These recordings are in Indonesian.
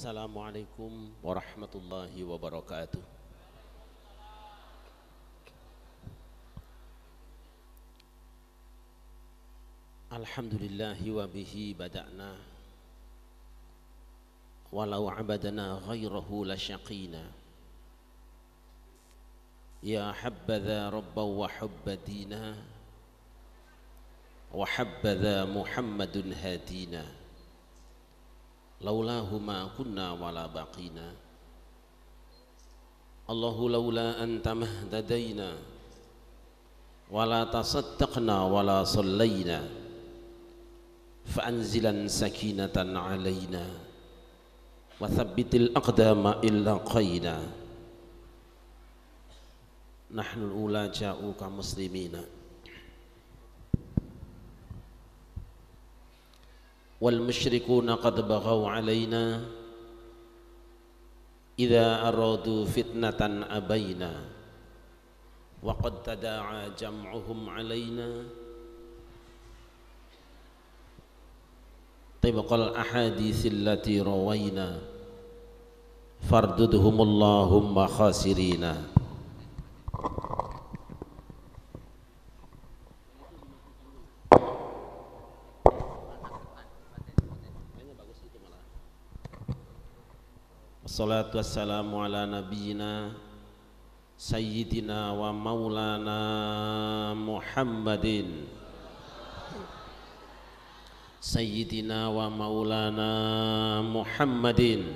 Assalamualaikum warahmatullahi wabarakatuh. Alhamdulillahi wa bihi bada'na walau abadana ghairahu lasyaqina. Ya habbadha rabba wa hubbadina wa habbadha Muhammadun hadina. Laulahu ma kunna wala baqina. Allahu laula anta mahtadaina wala tasaddaqna wala sallaina fa'anzilan sakinatan alaina wa thabbitil aqdama illa qayna. Nahnul ula ja'uka muslimina wal musyrikuna qad baghaw alaina idza aradu fitnatan abaina wa qad tada'a jam'uhum alaina tibqal ahaditsil lati rawaina fardudhumallahumma khasirina. Wassalatu wassalamu ala nabiyyina sayyidina wa maulana Muhammadin sayyidina wa maulana Muhammadin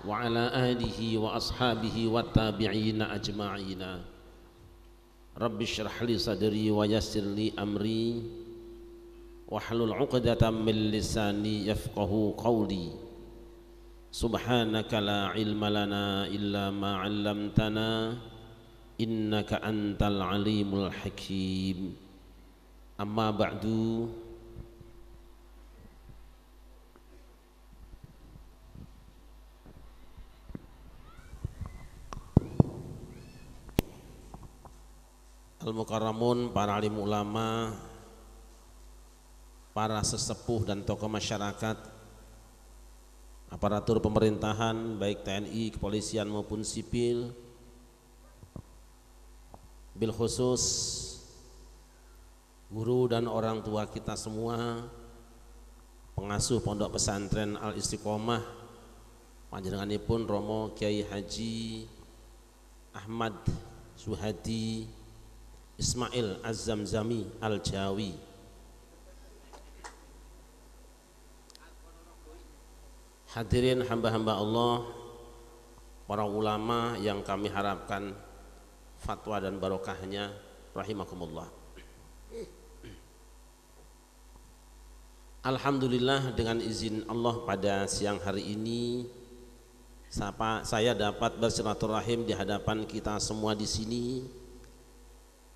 wa ala alihi wa ashabihi wa tabi'ina ajma'ina. Rabbi shrah li sadri wa yassir li amri wahlul 'uqdatam min lisani yafqahu qawli. Subhanaka la ilma lana illa ma 'allamtana innaka antal alimul hakim. Amma ba'du. Al-mukarramun, para alim ulama, para sesepuh dan tokoh masyarakat, aparatur pemerintahan baik TNI, kepolisian maupun sipil, bil khusus guru dan orang tua kita semua, pengasuh pondok pesantren Al Istiqomah, panjenenganipun Romo Kiai Haji Ahmad Suhadi Ismail Az-Zamzami Al-Jawi, hadirin hamba-hamba Allah, para ulama yang kami harapkan fatwa dan barokahnya rahimakumullah. Alhamdulillah, dengan izin Allah pada siang hari ini saya dapat bersilaturahim di hadapan kita semua di sini.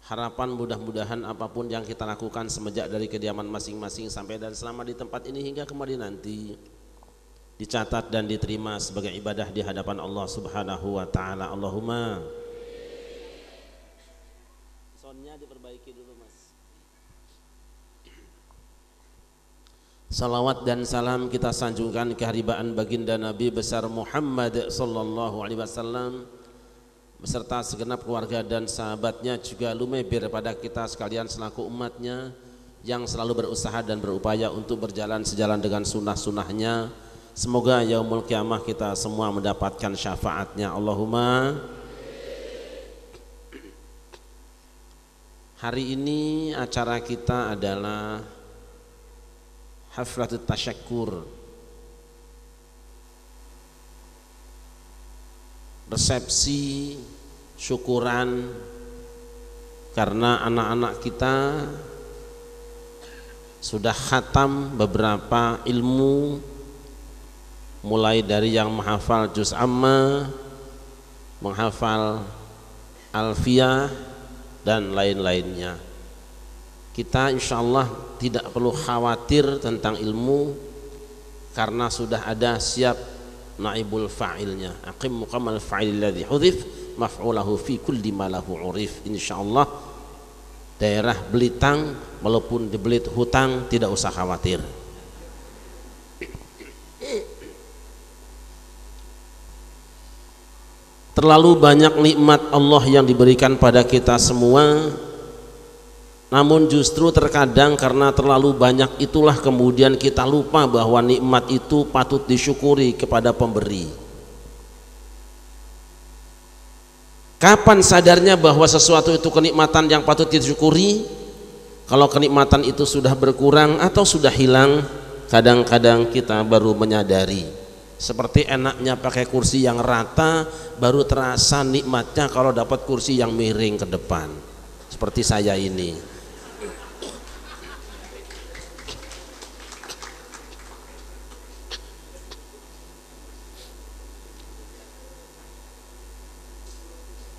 Harapan mudah-mudahan apapun yang kita lakukan semenjak dari kediaman masing-masing sampai dan selama di tempat ini hingga kembali nanti dicatat dan diterima sebagai ibadah di hadapan Allah Subhanahu wa taala. Allahumma. Soundnya diperbaiki dulu, Mas. Salawat dan salam kita sanjungkan keharibaan baginda Nabi besar Muhammad sallallahu alaihi wasallam beserta segenap keluarga dan sahabatnya, juga lumebir pada kita sekalian selaku umatnya yang selalu berusaha dan berupaya untuk berjalan sejalan dengan sunnah-sunnahnya. Semoga yaumul kiamah kita semua mendapatkan syafaatnya. Allahumma. Hari ini acara kita adalah haflatut tasyakkur, resepsi syukuran karena anak-anak kita sudah khatam beberapa ilmu, mulai dari yang menghafal juz amma, menghafal alfiyah dan lain-lainnya. Kita insyaallah tidak perlu khawatir tentang ilmu karena sudah ada siap naibul fa'ilnya. Aqim muqamal fa'il ladzi hudhif maf'ulahu fi kulli ma lahu urif. Insyaallah daerah Belitang walaupun di Belit hutang tidak usah khawatir. Terlalu banyak nikmat Allah yang diberikan pada kita semua, namun justru terkadang karena terlalu banyak itulah kemudian kita lupa bahwa nikmat itu patut disyukuri kepada pemberi. Kapan sadarnya bahwa sesuatu itu kenikmatan yang patut disyukuri? Kalau kenikmatan itu sudah berkurang atau sudah hilang, kadang-kadang kita baru menyadari. Seperti enaknya pakai kursi yang rata, baru terasa nikmatnya kalau dapat kursi yang miring ke depan. Seperti saya ini.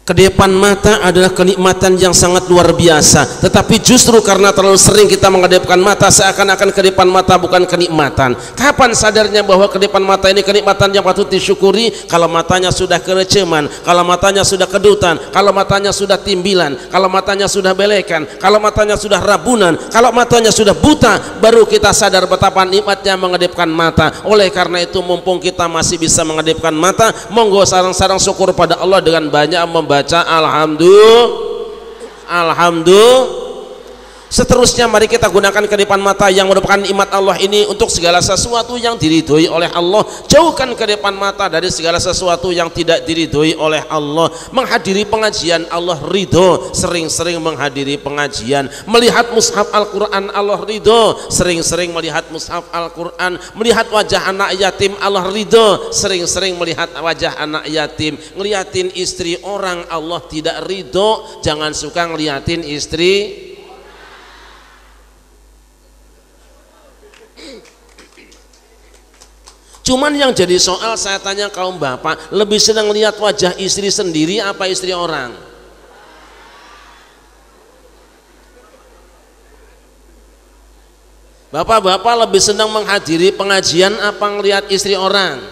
Kedepan mata adalah kenikmatan yang sangat luar biasa, tetapi justru karena terlalu sering kita menghadapkan mata, seakan-akan kedepan mata bukan kenikmatan. Kapan sadarnya bahwa kedepan mata ini kenikmatan yang patut disyukuri? Kalau matanya sudah kereceman, kalau matanya sudah kedutan, kalau matanya sudah timbilan, kalau matanya sudah belekan, kalau matanya sudah rabunan, kalau matanya sudah buta, baru kita sadar betapa nikmatnya menghadapkan mata. Oleh karena itu, mumpung kita masih bisa menghadapkan mata, monggo sarang-sarang syukur pada Allah dengan banyak membaca alhamdulillah. Seterusnya mari kita gunakan kedipan mata yang merupakan nikmat Allah ini untuk segala sesuatu yang diridhoi oleh Allah. Jauhkan kedipan mata dari segala sesuatu yang tidak diridhoi oleh Allah. Menghadiri pengajian Allah ridho, sering-sering menghadiri pengajian. Melihat mushaf Al-Quran Allah ridho, sering-sering melihat mushaf Al-Quran. Melihat wajah anak yatim Allah ridho, sering-sering melihat wajah anak yatim. Ngeliatin istri orang Allah tidak ridho, jangan suka ngeliatin istri. Cuman yang jadi soal, saya tanya kaum bapak, lebih senang lihat wajah istri sendiri apa istri orang? Bapak-bapak lebih senang menghadiri pengajian apa ngelihat istri orang?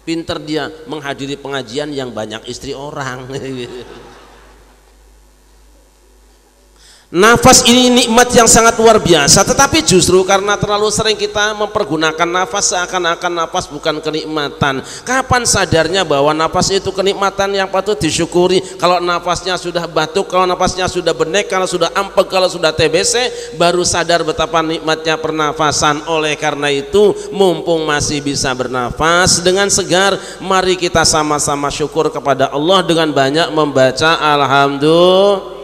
Pinter dia menghadiri pengajian yang banyak istri orang. Nafas ini nikmat yang sangat luar biasa, tetapi justru karena terlalu sering kita mempergunakan nafas seakan-akan nafas bukan kenikmatan. Kapan sadarnya bahwa nafas itu kenikmatan yang patut disyukuri? Kalau nafasnya sudah batuk, kalau nafasnya sudah benek, kalau sudah ampek, kalau sudah TBC, baru sadar betapa nikmatnya pernafasan. Oleh karena itu, mumpung masih bisa bernafas dengan segar, mari kita sama-sama syukur kepada Allah dengan banyak membaca alhamdulillah.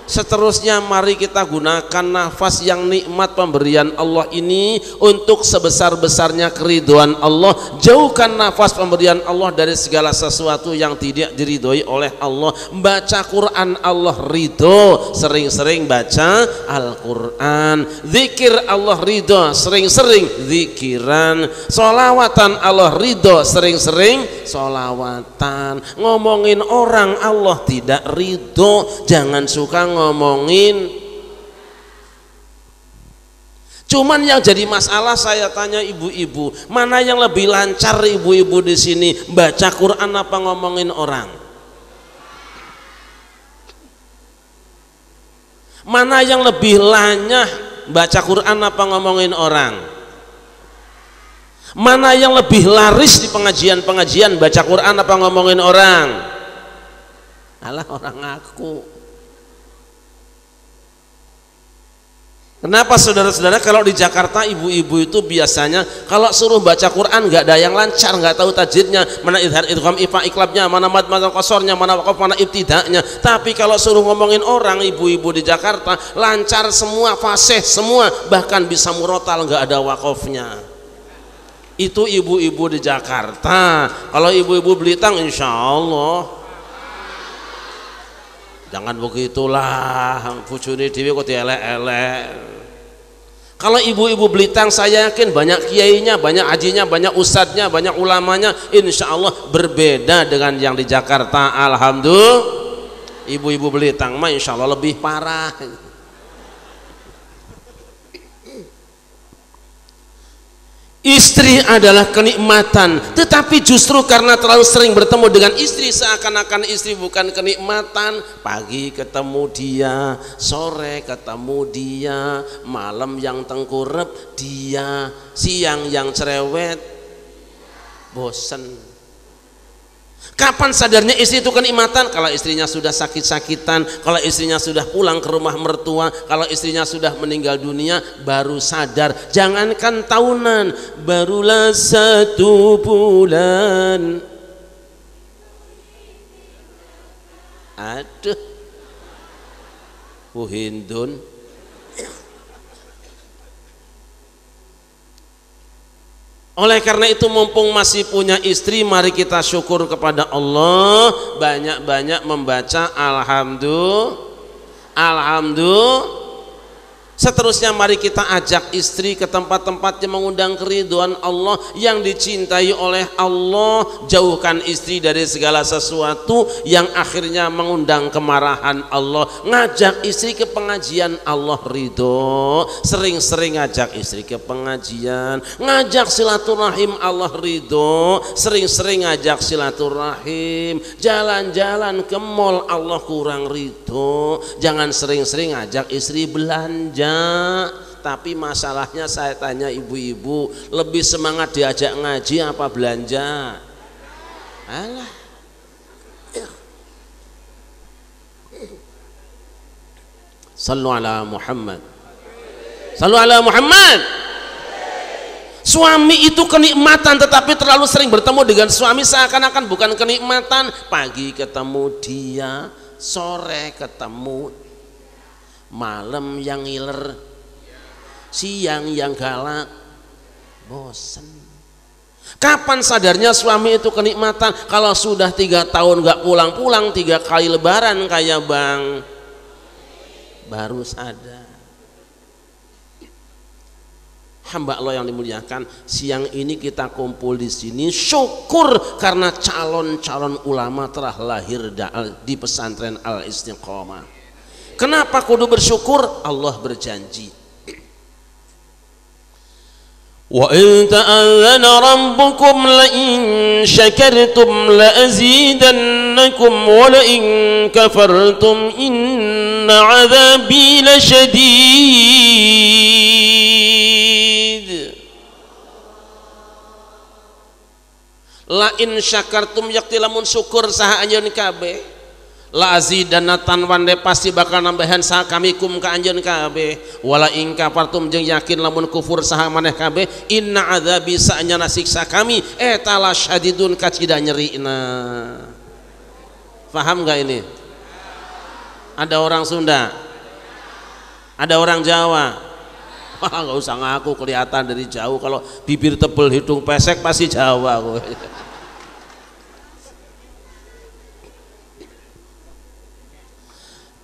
Seterusnya mari kita gunakan nafas yang nikmat pemberian Allah ini untuk sebesar-besarnya keridhaan Allah. Jauhkan nafas pemberian Allah dari segala sesuatu yang tidak diridhoi oleh Allah. Baca Quran Allah ridho, sering-sering baca Al-Quran. Zikir Allah ridho, sering-sering zikiran. Sholawatan Allah ridho, sering-sering sholawatan. Ngomongin orang Allah tidak ridho, jangan suka ngomongin. Cuman yang jadi masalah, saya tanya ibu-ibu, mana yang lebih lancar ibu-ibu di sini, baca Quran apa ngomongin orang? Mana yang lebih lanyah, baca Quran apa ngomongin orang? Mana yang lebih laris di pengajian-pengajian, baca Quran apa ngomongin orang? Alah, orang aku. Kenapa saudara-saudara, kalau di Jakarta ibu-ibu itu biasanya kalau suruh baca Quran nggak ada yang lancar, nggak tahu tajwidnya, mana idhar idgham ifa iklabnya, mana mad mana qasornya, mana waqaf mana ibtidanya. Tapi kalau suruh ngomongin orang, ibu-ibu di Jakarta lancar semua, fasih semua, bahkan bisa murotal, nggak ada waqafnya. Itu ibu-ibu di Jakarta. Kalau ibu-ibu Belitung insya Allah jangan begitulah, bojone dhewe kok dielek-elek. Kalau ibu-ibu Belitung, saya yakin banyak kiainya, banyak hajinya, banyak ustadznya, banyak ulamanya, insya Allah berbeda dengan yang di Jakarta. Alhamdulillah, ibu-ibu Belitung mah insya Allah lebih parah. Istri adalah kenikmatan, tetapi justru karena terlalu sering bertemu dengan istri, seakan-akan istri bukan kenikmatan. Pagi ketemu dia, sore ketemu dia, malam yang tengkurep dia, siang yang cerewet bosen. Kapan sadarnya istri itu kenikmatan? Kalau istrinya sudah sakit-sakitan, kalau istrinya sudah pulang ke rumah mertua, kalau istrinya sudah meninggal dunia, baru sadar. Jangankan tahunan, barulah 1 bulan. Aduh, Hindun. Oleh karena itu, mumpung masih punya istri, mari kita syukur kepada Allah, banyak-banyak membaca alhamdulillah. Seterusnya mari kita ajak istri ke tempat-tempat yang mengundang keridhaan Allah, yang dicintai oleh Allah. Jauhkan istri dari segala sesuatu yang akhirnya mengundang kemarahan Allah. Ngajak istri ke pengajian Allah ridho, sering-sering ngajak istri ke pengajian. Ngajak silaturahim Allah ridho, sering-sering ngajak silaturahim. Jalan-jalan ke mall Allah kurang ridho. Jangan sering-sering ngajak istri belanja. Tapi masalahnya saya tanya ibu-ibu, lebih semangat diajak ngaji apa belanja? Alah. Sallu ala Muhammad. Sallu ala Muhammad. Suami itu kenikmatan, tetapi terlalu sering bertemu dengan suami seakan-akan bukan kenikmatan. Pagi ketemu dia, sore ketemu, malam yang ngiler, siang yang galak, bosen. Kapan sadarnya suami itu kenikmatan? Kalau sudah 3 tahun gak pulang-pulang, 3 kali lebaran kayak Bang, baru sadar. Hamba Allah yang dimuliakan, siang ini kita kumpul di sini syukur karena calon-calon ulama telah lahir di pesantren Al Istiqomah. Kenapa kudu bersyukur? Allah berjanji, wa in ta'adzana rabbukum la in syakartum la azidannakum wa la in kafartum inna 'adzabi lasyadid. La in syakartum yakti lamun syukur saha anjeun kabeh, la azidanatan wande pasti bakal nambahan saha kami kum ka anjeun kabeh. Wala in kafartum jeung yakin lamun kufur saha maneh kabeh, inna adzabi sa'nyana siksa kami eta lasyadidun kacida nyerina. Paham gak ini? Ada orang Sunda, ada orang Jawa. Wah, nggak usah ngaku, kelihatan dari jauh. Kalau bibir tebel hidung pesek pasti Jawa.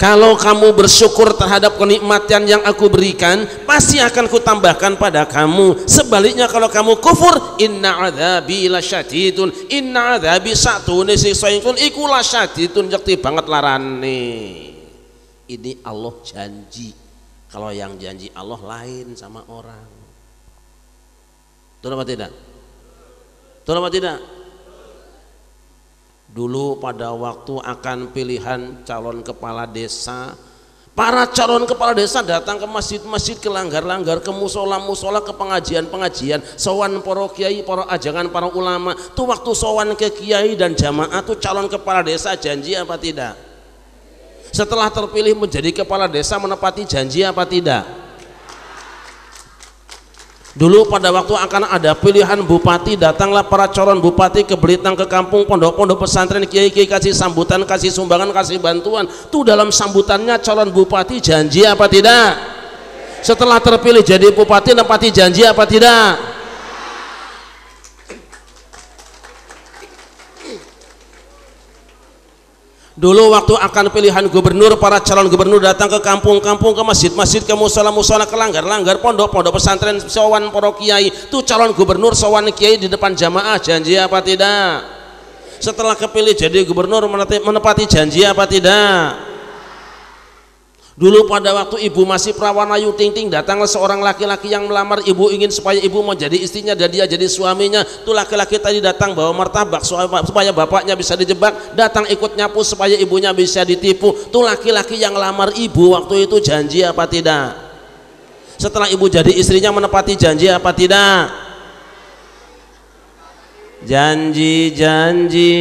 Kalau kamu bersyukur terhadap kenikmatan yang aku berikan, pasti akan kutambahkan pada kamu. Sebaliknya kalau kamu kufur, inna adzabi lasyadidun, inna adzabi satune siksaipun iku lasyadidun yakti banget larane. Ini Allah janji. Kalau yang janji Allah lain sama orang. Betul apa tidak? Betul apa tidak? Dulu pada waktu akan pilihan calon kepala desa, para calon kepala desa datang ke masjid-masjid, ke langgar-langgar, ke musola-musola, ke pengajian-pengajian, sowan para kiai, para ajangan, para ulama. Tuh waktu sowan ke kiai dan jamaah tuh calon kepala desa janji apa tidak? Setelah terpilih menjadi kepala desa menepati janji apa tidak? Dulu pada waktu akan ada pilihan bupati, datanglah para calon bupati ke Belitang, ke kampung, pondok-pondok pesantren, kiai-kiai kasih sambutan, kasih sumbangan, kasih bantuan. Tuh dalam sambutannya calon bupati janji apa tidak? Setelah terpilih jadi bupati nepati janji apa tidak? Dulu waktu akan pilihan gubernur, para calon gubernur datang ke kampung-kampung, ke masjid-masjid, ke musola-musola, ke langgar-langgar, pondok-pondok pesantren, sowan para kiai. Tuh calon gubernur sowan kiai di depan jamaah janji apa tidak? Setelah kepilih jadi gubernur menepati janji apa tidak? Dulu pada waktu ibu masih perawan ayu ting ting, datanglah seorang laki-laki yang melamar ibu, ingin supaya ibu mau jadi istrinya dan dia jadi suaminya. Tuh laki-laki tadi datang bawa martabak supaya bapaknya bisa dijebak, datang ikut nyapu supaya ibunya bisa ditipu. Tuh laki-laki yang lamar ibu waktu itu janji apa tidak? Setelah ibu jadi istrinya menepati janji apa tidak? janji-janji.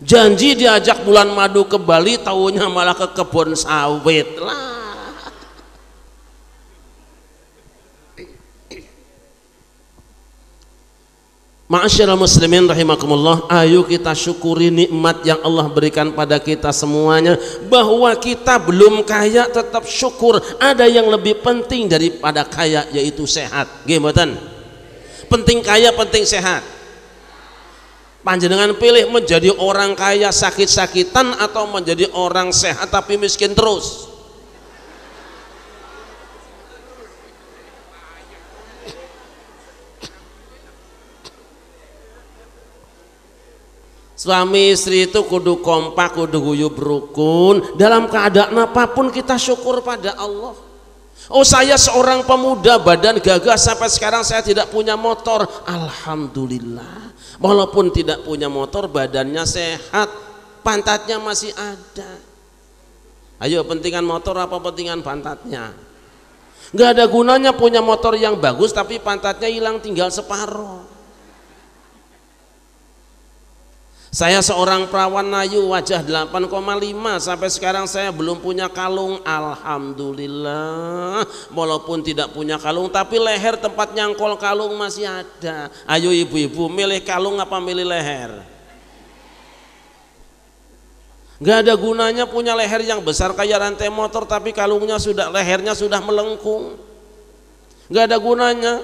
Janji diajak bulan madu ke Bali, taunya malah ke kebun sawit lah. Ma'asyiral muslimin rahimakumullah, ayo kita syukuri nikmat yang Allah berikan pada kita semuanya. Bahwa kita belum kaya tetap syukur. Ada yang lebih penting daripada kaya, yaitu sehat. Gimana? Penting kaya, penting sehat. Panjenengan pilih menjadi orang kaya sakit-sakitan atau menjadi orang sehat tapi miskin terus? Suami istri itu kudu kompak, kudu guyub rukun. Dalam keadaan apapun kita syukur pada Allah. Oh, saya seorang pemuda badan gagah, sampai sekarang saya tidak punya motor. Alhamdulillah. Walaupun tidak punya motor, badannya sehat, pantatnya masih ada. Ayo, pentingan motor apa pentingan pantatnya? Nggak ada gunanya punya motor yang bagus tapi pantatnya hilang tinggal separuh. Saya seorang perawan Nayu, wajah 8,5, sampai sekarang saya belum punya kalung. Alhamdulillah. Walaupun tidak punya kalung tapi leher tempat nyangkol kalung masih ada. Ayo ibu-ibu, milih kalung apa milih leher? Gak ada gunanya punya leher yang besar kayak rantai motor tapi kalungnya sudah, lehernya sudah melengkung. Gak ada gunanya.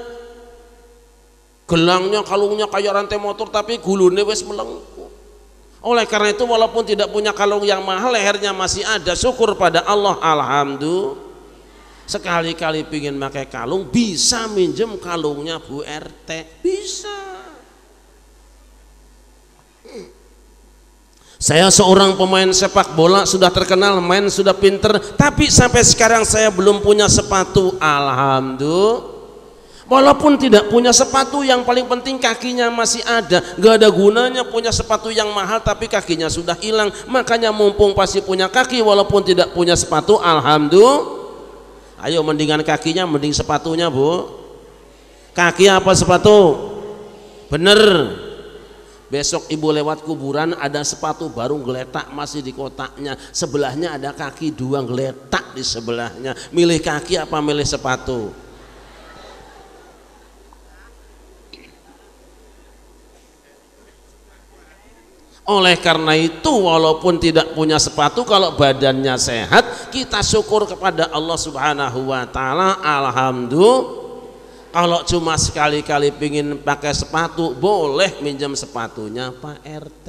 Gelangnya, kalungnya kayak rantai motor tapi gulune wis melengkung. Oleh karena itu, walaupun tidak punya kalung yang mahal, lehernya masih ada, syukur pada Allah. Alhamdulillah. Sekali-kali pingin pakai kalung, bisa minjem kalungnya Bu RT, bisa. Saya seorang pemain sepak bola, sudah terkenal, main sudah pinter, tapi sampai sekarang saya belum punya sepatu. Alhamdulillah. Walaupun tidak punya sepatu, yang paling penting kakinya masih ada. Gak ada gunanya punya sepatu yang mahal tapi kakinya sudah hilang. Makanya mumpung pasti punya kaki walaupun tidak punya sepatu, alhamdulillah. Ayo, mendingan kakinya, mending sepatunya Bu. Kaki apa sepatu? Bener. Besok ibu lewat kuburan, ada sepatu baru geletak masih di kotaknya, sebelahnya ada kaki dua geletak di sebelahnya. Milih kaki apa milih sepatu? Oleh karena itu, walaupun tidak punya sepatu, kalau badannya sehat, kita syukur kepada Allah Subhanahu wa Ta'ala. Alhamdulillah. Kalau cuma sekali-kali pingin pakai sepatu, boleh minjem sepatunya Pak RT.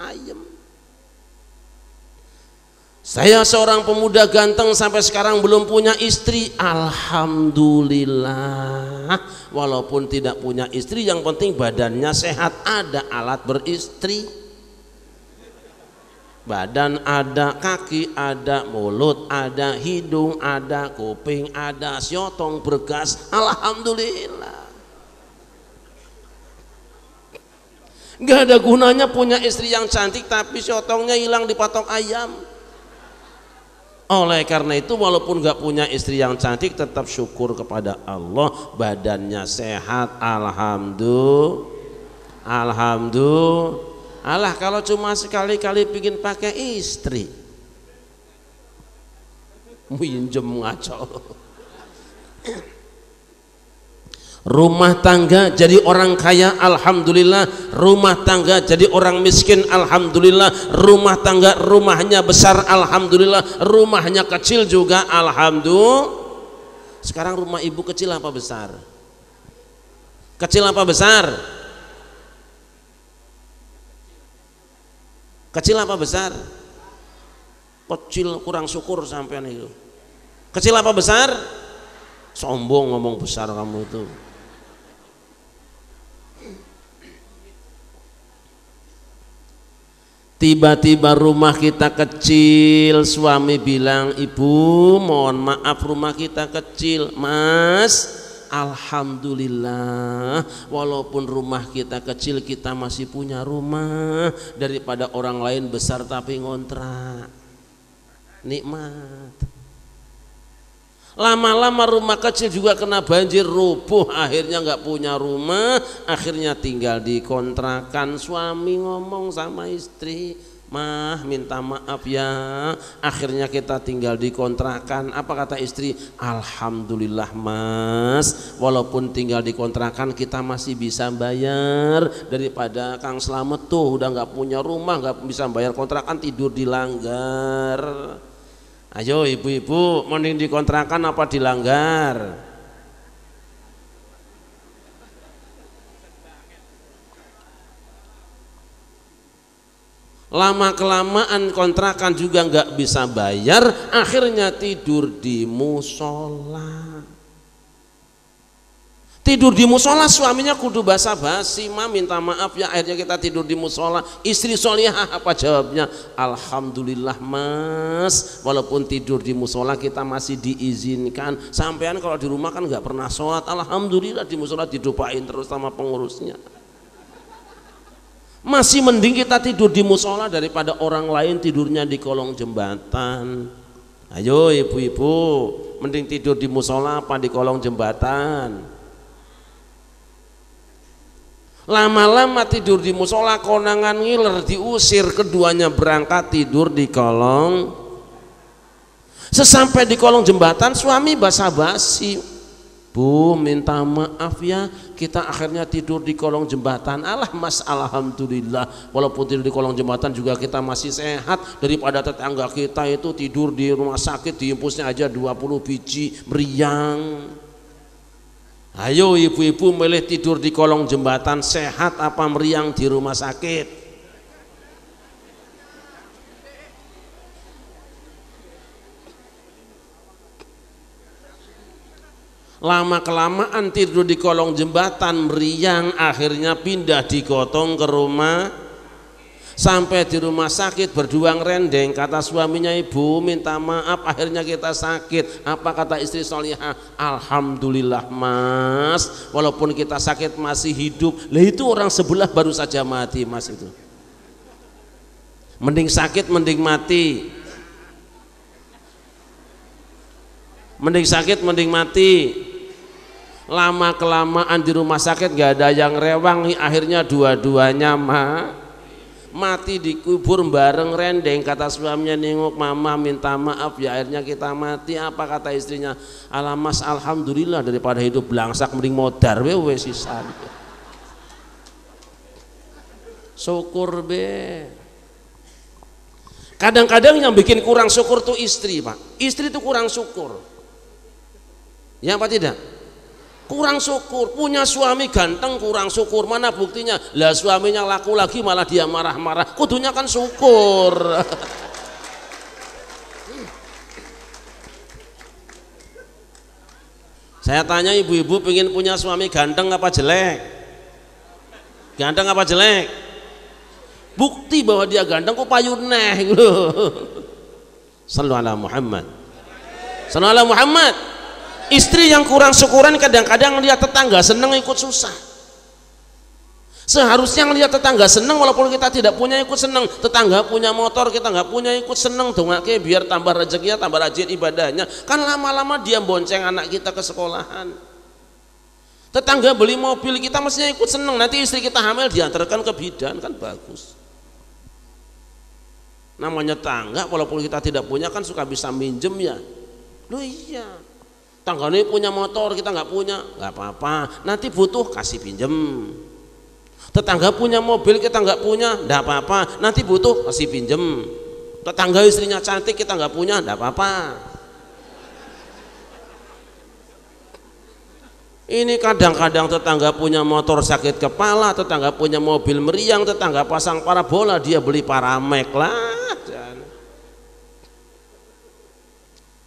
Ayem. Saya seorang pemuda ganteng, sampai sekarang belum punya istri. Alhamdulillah. Walaupun tidak punya istri, yang penting badannya sehat, ada alat beristri. Badan ada, kaki ada, mulut ada, hidung ada, kuping ada, syotong bergas. Alhamdulillah. Gak ada gunanya punya istri yang cantik tapi syotongnya hilang di patok ayam. Oleh karena itu, walaupun gak punya istri yang cantik, tetap syukur kepada Allah, badannya sehat. Alhamdulillah. Alhamdulillah. Alah, kalau cuma sekali-kali pingin pakai istri, minjem ngaco. Rumah tangga jadi orang kaya, alhamdulillah. Rumah tangga jadi orang miskin, alhamdulillah. Rumah tangga rumahnya besar, alhamdulillah. Rumahnya kecil juga, alhamdulillah. Sekarang rumah ibu kecil apa besar? Kecil apa besar? Kecil apa besar? Kecil, kurang syukur sampean itu. Kecil apa besar? Sombong ngomong besar kamu itu. Tiba-tiba rumah kita kecil, suami bilang, "Ibu, mohon maaf rumah kita kecil." "Mas, alhamdulillah, walaupun rumah kita kecil, kita masih punya rumah. Daripada orang lain besar tapi ngontrak, nikmat." Lama-lama rumah kecil juga kena banjir, rubuh, akhirnya nggak punya rumah, akhirnya tinggal di kontrakan. Suami ngomong sama istri, mah minta maaf ya, akhirnya kita tinggal di kontrakan. Apa kata istri? Alhamdulillah mas, walaupun tinggal di kontrakan kita masih bisa bayar, daripada Kang Slamet tuh udah nggak punya rumah, nggak bisa bayar kontrakan, tidur di langgar. Ayo ibu-ibu, mending di kontrakan apa di langgar? Lama kelamaan kontrakan juga nggak bisa bayar, akhirnya tidur di musola. Tidur di musola, suaminya kudu basa-basi, ma minta maaf ya, akhirnya kita tidur di musola. Istri solihah apa jawabnya? Alhamdulillah mas, walaupun tidur di musola kita masih diizinkan. Sampean kalau di rumah kan nggak pernah sholat, alhamdulillah di musola didoain terus sama pengurusnya. Masih mending kita tidur di musola daripada orang lain tidurnya di kolong jembatan. Ayo ibu-ibu, mending tidur di musola apa di kolong jembatan? Lama-lama tidur di musola, konangan ngiler, diusir, keduanya berangkat tidur di kolong. Sesampai di kolong jembatan, suami basa-basi, bu minta maaf ya, kita akhirnya tidur di kolong jembatan. Alah mas, alhamdulillah, walaupun tidur di kolong jembatan juga kita masih sehat, daripada tetangga kita itu tidur di rumah sakit, diimpusnya aja 20 biji meriang. Ayo ibu-ibu, milih tidur di kolong jembatan sehat apa meriang di rumah sakit? Lama kelamaan tidur di kolong jembatan meriang, akhirnya pindah digotong ke rumah. Sampai di rumah sakit berdua ngerendeng, kata suaminya, ibu minta maaf akhirnya kita sakit. Apa kata istri solihah? Alhamdulillah mas, walaupun kita sakit masih hidup. Lah itu orang sebelah baru saja mati mas, itu mending sakit mending mati, mending sakit mending mati. Lama kelamaan di rumah sakit gak ada yang rewang, akhirnya dua-duanya mati dikubur bareng rendeng. Kata suaminya, nengok mama minta maaf ya, akhirnya kita mati. Apa kata istrinya? Alah mas, alhamdulillah, daripada hidup belangsak mending modar we sisan. Syukur be. Kadang-kadang yang bikin kurang syukur tuh istri pak. Istri tuh kurang syukur, ya apa tidak? Kurang syukur. Punya suami ganteng kurang syukur, mana buktinya? Lah suaminya laku lagi malah dia marah-marah, kudunya kan syukur. Saya tanya ibu-ibu, pengen punya suami ganteng apa jelek? Ganteng apa jelek? Bukti bahwa dia ganteng kok payu neh gitu. Sallu ala Muhammad, sallu ala Muhammad. Istri yang kurang syukuran kadang-kadang lihat tetangga seneng ikut susah. Seharusnya ngelihat tetangga seneng, walaupun kita tidak punya ikut seneng. Tetangga punya motor kita nggak punya ikut seneng, dongake biar tambah rezekinya, tambah rajin ibadahnya. Kan lama-lama dia bonceng anak kita ke sekolahan. Tetangga beli mobil, kita mestinya ikut seneng. Nanti istri kita hamil diantarkan ke bidan, kan bagus. Namanya tangga, walaupun kita tidak punya kan suka bisa minjem ya. Loh iya, tangganya punya motor kita nggak punya, nggak apa-apa, nanti butuh kasih pinjem. Tetangga punya mobil kita nggak punya, nggak apa-apa, nanti butuh kasih pinjem. Tetangga istrinya cantik kita nggak punya, nggak apa-apa. Ini kadang-kadang tetangga punya motor sakit kepala, tetangga punya mobil meriang, tetangga pasang parabola, dia beli Paramek lah.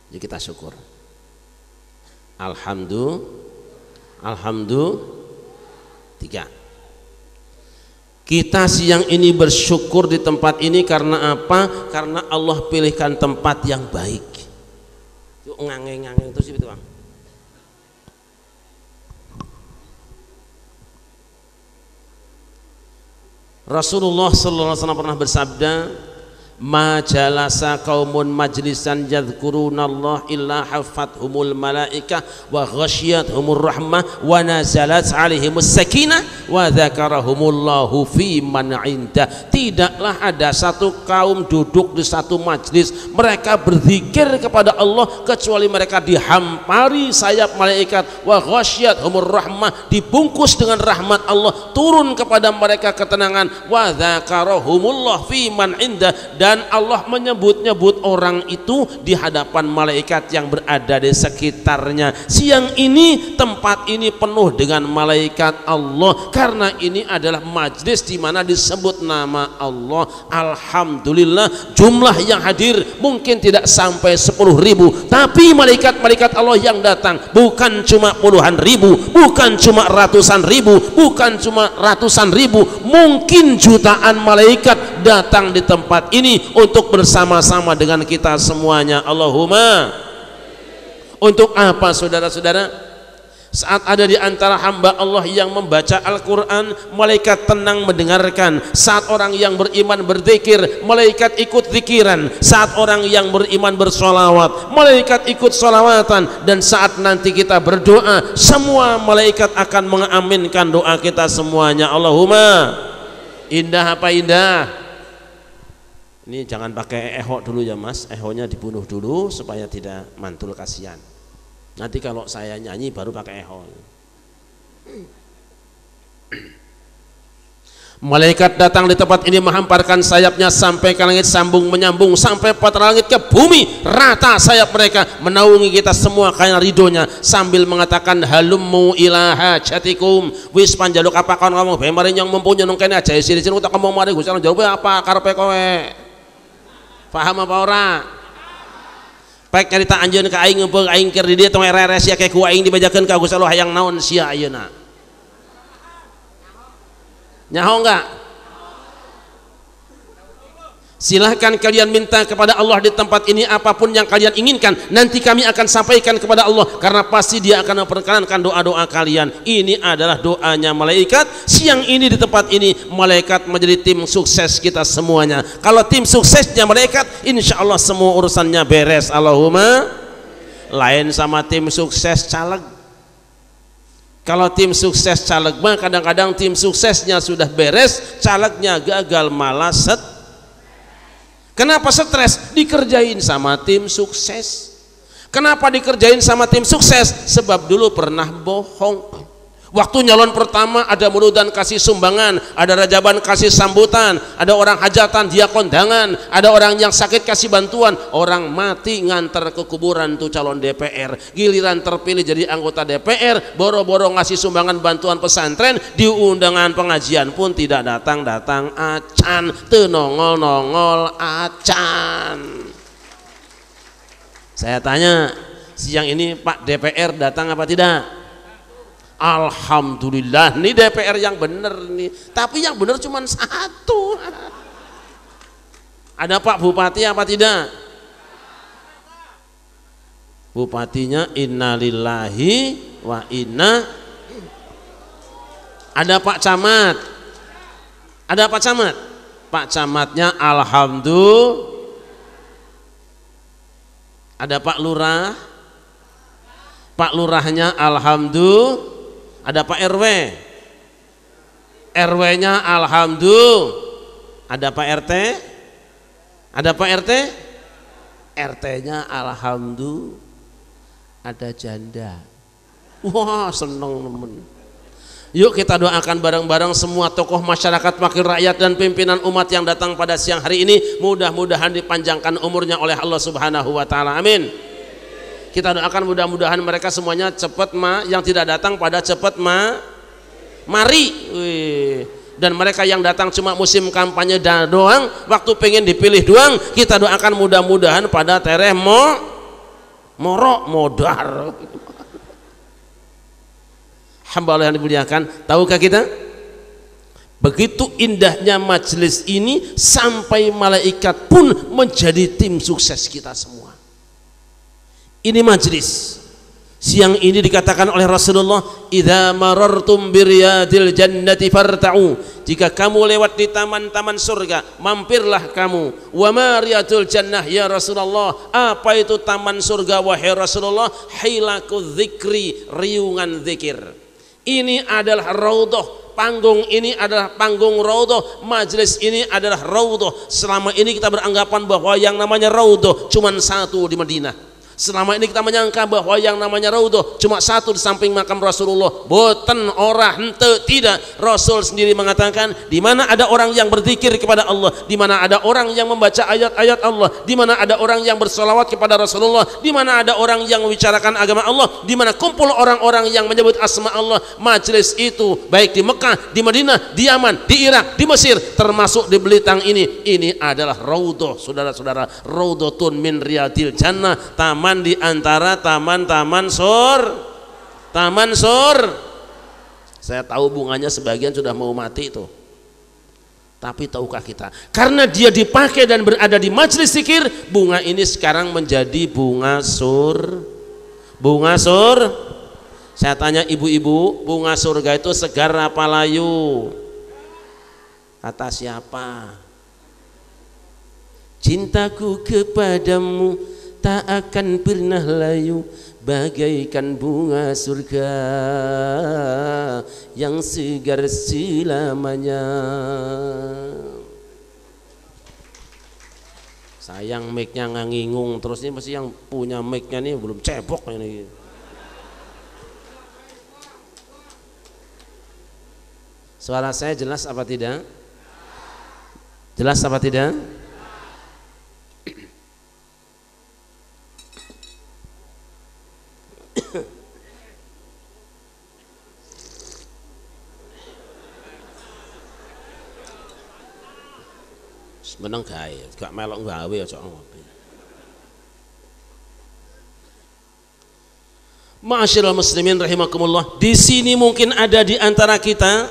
Jadi kita syukur. Alhamdulillah. Kita siang ini bersyukur di tempat ini karena apa? Karena Allah pilihkan tempat yang baik. Yuk ngangeng-ngangeng terus itu bang. Rasulullah sallallahu alaihi wasallam pernah bersabda, ma jalasa qaumun majlisan yadhkurunallah illa hafathumul malaikah wa ghasyiyatuhumur rahmah wa nazalat alaihimus sakinah wa dzakarahumullahu fi man inda. Tidaklah ada satu kaum duduk di satu majlis mereka berzikir kepada Allah kecuali mereka dihampari sayap malaikat, wa ghasyiyatuhumur rahmah, dibungkus dengan rahmat Allah, turun kepada mereka ketenangan, wa dzakarahumullahu fi man inda, dan Allah menyebut-nyebut orang itu di hadapan malaikat yang berada di sekitarnya. Siang ini tempat ini penuh dengan malaikat Allah karena ini adalah majlis di mana disebut nama Allah. Alhamdulillah, jumlah yang hadir mungkin tidak sampai 10.000, tapi malaikat-malaikat Allah yang datang bukan cuma puluhan ribu, bukan cuma ratusan ribu, bukan cuma ratusan ribu, mungkin jutaan malaikat datang di tempat ini untuk bersama-sama dengan kita semuanya. Allahumma. Untuk apa saudara-saudara? Saat ada di antara hamba Allah yang membaca Al-Quran, malaikat tenang mendengarkan. Saat orang yang beriman berzikir, malaikat ikut zikiran. Saat orang yang beriman bersolawat, malaikat ikut solawatan. Dan saat nanti kita berdoa, semua malaikat akan mengaminkan doa kita semuanya. Allahumma. Indah apa indah? Ini jangan pakai eho dulu ya mas, ehonya dibunuh dulu supaya tidak mantul, kasihan. Nanti kalau saya nyanyi baru pakai eho. Malaikat datang di tempat ini menghamparkan sayapnya sampai ke langit, sambung menyambung sampai pada langit ke bumi, rata sayap mereka menaungi kita semua karena ridhonya, sambil mengatakan halummu ila hajatikum, wis panjaluk apa kon ngomong bae mari nyong mempunyai nang kene aja sini utak ngomong mari Gusti Allah jawab apa karepe kowe. Paham apa ora? Baik cerita anjeun ka aing ngeupeung aing keur di dieu tong ere sia ke ku aing dibajakeun ka Gusti Allah hayang naon sia ayeuna. Nyaho enggak? Silahkan kalian minta kepada Allah di tempat ini apapun yang kalian inginkan, nanti kami akan sampaikan kepada Allah karena pasti Dia akan memperkenankan doa-doa kalian. Ini adalah doanya malaikat. Siang ini di tempat ini malaikat menjadi tim sukses kita semuanya. Kalau tim suksesnya malaikat, insya Allah semua urusannya beres. Allahumma. Lain sama tim sukses caleg. Kalau tim sukses caleg mah kadang-kadang tim suksesnya sudah beres, calegnya gagal malah Kenapa stres? Dikerjain sama tim sukses. Kenapa dikerjain sama tim sukses? Sebab dulu pernah bohong. Waktu nyalon pertama ada murudan kasih sumbangan, ada rajaban kasih sambutan, ada orang hajatan dia kondangan, ada orang yang sakit kasih bantuan, orang mati nganter ke kuburan tuh calon DPR. Giliran terpilih jadi anggota DPR, boro-boro ngasih sumbangan bantuan pesantren, di undangan pengajian pun tidak datang-datang acan, teu nongol-nongol acan. Saya tanya, siang ini Pak DPR datang apa tidak? Alhamdulillah, ini DPR yang bener nih. Tapi yang bener cuma satu. Ada Pak Bupati apa tidak? Bupatinya innalillahi wa inna. Ada Pak Camat. Ada Pak Camat. Pak Camatnya alhamdulillah. Ada Pak Lurah. Pak Lurahnya alhamdulillah. Ada Pak RW, RW-nya alhamdulillah. Ada Pak RT, ada Pak RT, RT-nya alhamdulillah. Ada janda. Wah, seneng temen. Yuk kita doakan bareng-bareng semua tokoh masyarakat, wakil rakyat dan pimpinan umat yang datang pada siang hari ini, mudah-mudahan dipanjangkan umurnya oleh Allah Subhanahu wa taala. Amin. Kita doakan mudah-mudahan mereka semuanya cepat yang tidak datang pada cepat mari. Wih. Dan mereka yang datang cuma musim kampanye doang, waktu pengen dipilih doang, kita doakan mudah-mudahan pada tereh morok modar. Hamba Allah yang dimuliakan, tahukah kita? Begitu indahnya majelis ini sampai malaikat pun menjadi tim sukses kita semua. Ini majelis. Siang ini dikatakan oleh Rasulullah, idza marartum biriyadil jannati farta'u, jika kamu lewat di taman-taman surga, mampirlah kamu. Wa ma riyadul jannah ya Rasulullah, apa itu taman surga wahai Rasulullah? Hilakul dzikri, riungan zikir. Ini adalah raudhah, panggung ini adalah panggung raudhah, majelis ini adalah raudhah. Selama ini kita beranggapan bahwa yang namanya raudhah cuma satu di Madinah. Selama ini kita menyangka bahwa yang namanya raudhah cuma satu di samping makam Rasulullah. Boten ora hente, tidak. Rasul sendiri mengatakan, di mana ada orang yang berzikir kepada Allah, di mana ada orang yang membaca ayat-ayat Allah, di mana ada orang yang bersolawat kepada Rasulullah, di mana ada orang yang membicarakan agama Allah, di mana kumpul orang-orang yang menyebut asma Allah, majelis itu baik di Mekah, di Madinah, di Yaman, di Irak, di Mesir, termasuk di Belitang ini adalah raudhah, saudara-saudara. Raudhatun min riyadil jannah, taman di antara taman-taman taman sur. Saya tahu bunganya sebagian sudah mau mati itu, tapi tahukah kita, karena dia dipakai dan berada di majelis zikir, bunga ini sekarang menjadi bunga sur. Saya tanya ibu-ibu, bunga surga itu segar apa layu? Kata siapa? Cintaku kepadamu tak akan pernah layu, bagaikan bunga surga yang segar selamanya. Sayang mic-nya ngangingung terus, ini pasti yang punya mic-nya nih belum cebok ini. Suara saya jelas apa tidak? Jelas apa tidak? Meneng gawe, gak melok gawe aja ngopi. Ma'asyiral muslimin rahimakumullah, di sini mungkin ada di antara kita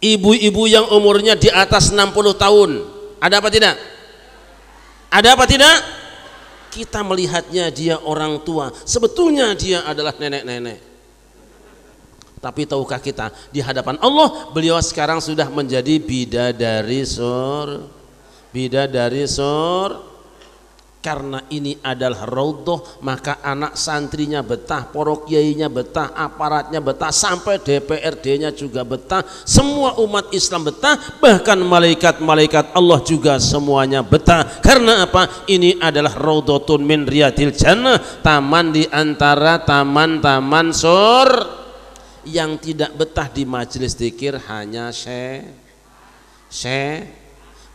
ibu-ibu yang umurnya di atas 60 tahun. Ada apa tidak? Ada apa tidak? Kita melihatnya dia orang tua, sebetulnya dia adalah nenek-nenek. Tapi tahukah kita, di hadapan Allah beliau sekarang sudah menjadi bidadari sur. Karena ini adalah raudhah, maka anak santrinya betah, para kiainya betah, aparatnya betah, sampai DPRD-nya juga betah, semua umat Islam betah, bahkan malaikat-malaikat Allah juga semuanya betah. Karena apa? Ini adalah raudhatun min riyadil jannah, taman di antara taman-taman sur. Yang tidak betah di majelis zikir hanya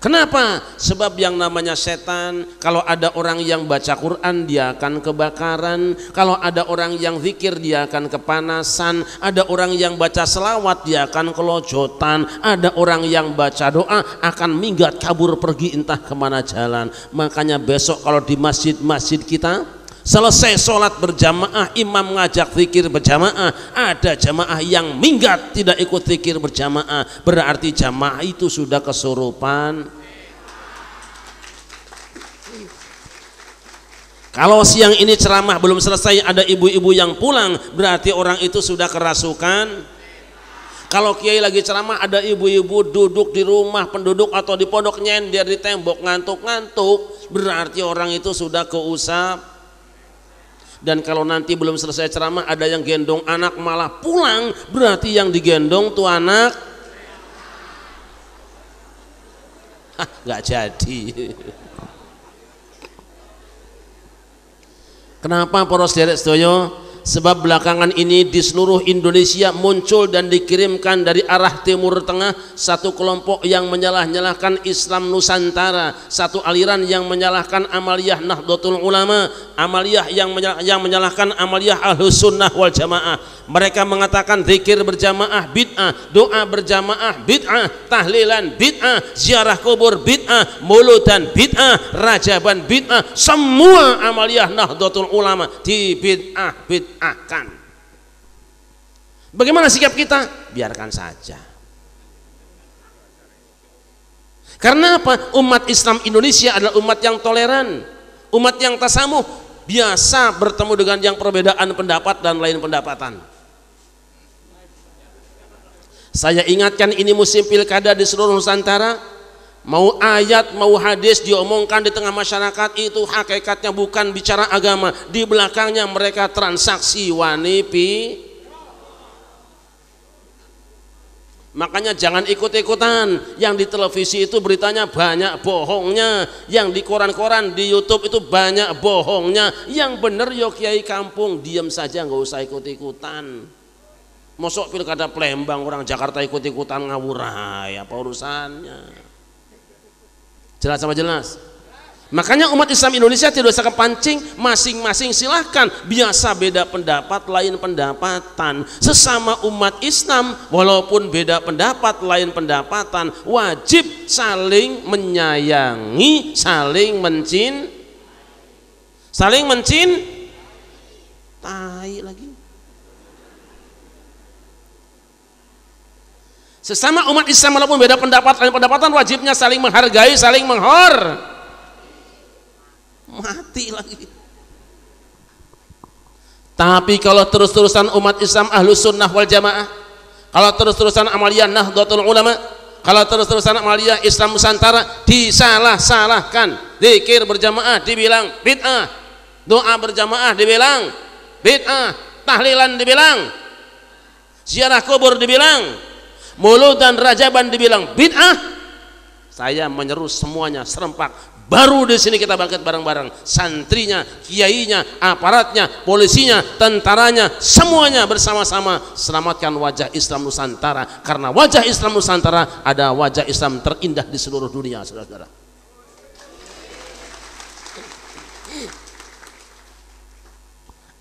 Kenapa? Sebab yang namanya setan, kalau ada orang yang baca Quran dia akan kebakaran, kalau ada orang yang zikir dia akan kepanasan, ada orang yang baca selawat dia akan kelojotan, ada orang yang baca doa akan minggat kabur pergi entah kemana jalan. Makanya besok kalau di masjid-masjid kita selesai sholat berjamaah, imam ngajak zikir berjamaah, ada jamaah yang minggat tidak ikut zikir berjamaah, berarti jamaah itu sudah kesurupan. Kalau siang ini ceramah belum selesai ada ibu-ibu yang pulang, berarti orang itu sudah kerasukan. Kalau kiai lagi ceramah ada ibu-ibu duduk di rumah penduduk atau di pondok nyender di tembok ngantuk-ngantuk, berarti orang itu sudah keusap. Dan kalau nanti belum selesai ceramah ada yang gendong anak malah pulang, berarti yang digendong tuh anak nggak jadi. Kenapa para saudara sedoyo? Sebab belakangan ini di seluruh Indonesia muncul dan dikirimkan dari arah timur tengah satu kelompok yang menyalah-nyalahkan Islam Nusantara, satu aliran yang menyalahkan amaliyah Nahdlatul Ulama, amaliyah yang menyalahkan amaliyah Ahlus Sunnah wal Jamaah. Mereka mengatakan zikir berjamaah bid'ah, doa berjamaah bid'ah, tahlilan bid'ah, ziarah kubur bid'ah, muludan bid'ah, rajaban bid'ah, semua amaliyah Nahdlatul Ulama di bid'ahkan. Bagaimana sikap kita? Biarkan saja. Karena apa? Umat Islam Indonesia adalah umat yang toleran, umat yang tasamuh. biasa bertemu dengan yang perbedaan pendapat dan lain pendapatan. Saya ingatkan, ini musim pilkada di seluruh Nusantara. Mau ayat, mau hadis diomongkan di tengah masyarakat, itu hakikatnya bukan bicara agama. Di belakangnya mereka transaksi wanipi. Makanya jangan ikut-ikutan. Yang di televisi itu beritanya banyak bohongnya, yang di koran-koran, di YouTube itu banyak bohongnya. Yang bener yo kiai kampung, diam saja, nggak usah ikut-ikutan. Mosok pilkada Palembang orang Jakarta ikut-ikutan ngawur, apa urusannya? Jelas sama jelas. Makanya umat Islam Indonesia tidak usah kepancing, masing-masing silahkan, biasa beda pendapat lain pendapatan. Sesama umat Islam walaupun beda pendapat lain pendapatan, wajib saling menyayangi, saling mencintai lagi. Sesama umat Islam walaupun beda pendapat lain pendapatan, wajibnya saling menghargai, saling mati lagi. Tapi kalau terus-terusan umat Islam Ahlus Sunnah wal Jamaah, kalau terus-terusan amaliyah Nahdlatul Ulama, kalau terus-terusan amaliyah Islam Nusantara disalah-salahkan, zikir berjamaah dibilang bid'ah, doa berjamaah dibilang bid'ah, tahlilan dibilang, ziarah kubur dibilang, Maulud dan Rajaban dibilang bid'ah, saya menyeru semuanya serempak. Baru di sini kita bangkit bareng-bareng, santrinya, kiainya, aparatnya, polisinya, tentaranya, semuanya bersama-sama selamatkan wajah Islam Nusantara. Karena wajah Islam Nusantara ada wajah Islam terindah di seluruh dunia, saudara-saudara.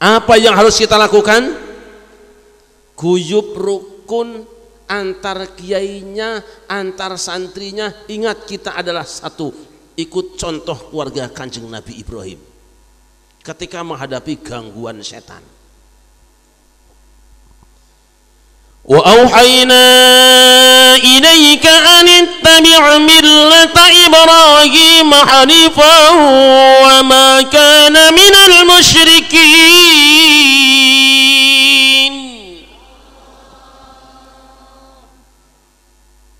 Apa yang harus kita lakukan? Guyub rukun antar kiainya, antar santrinya. Ingat, kita adalah satu. Ikut contoh keluarga Kanjeng Nabi Ibrahim ketika menghadapi gangguan setan. Wa auhayna ilaika an ittabi' millata Ibrahim hanifan wa ma kana minal musyrikin.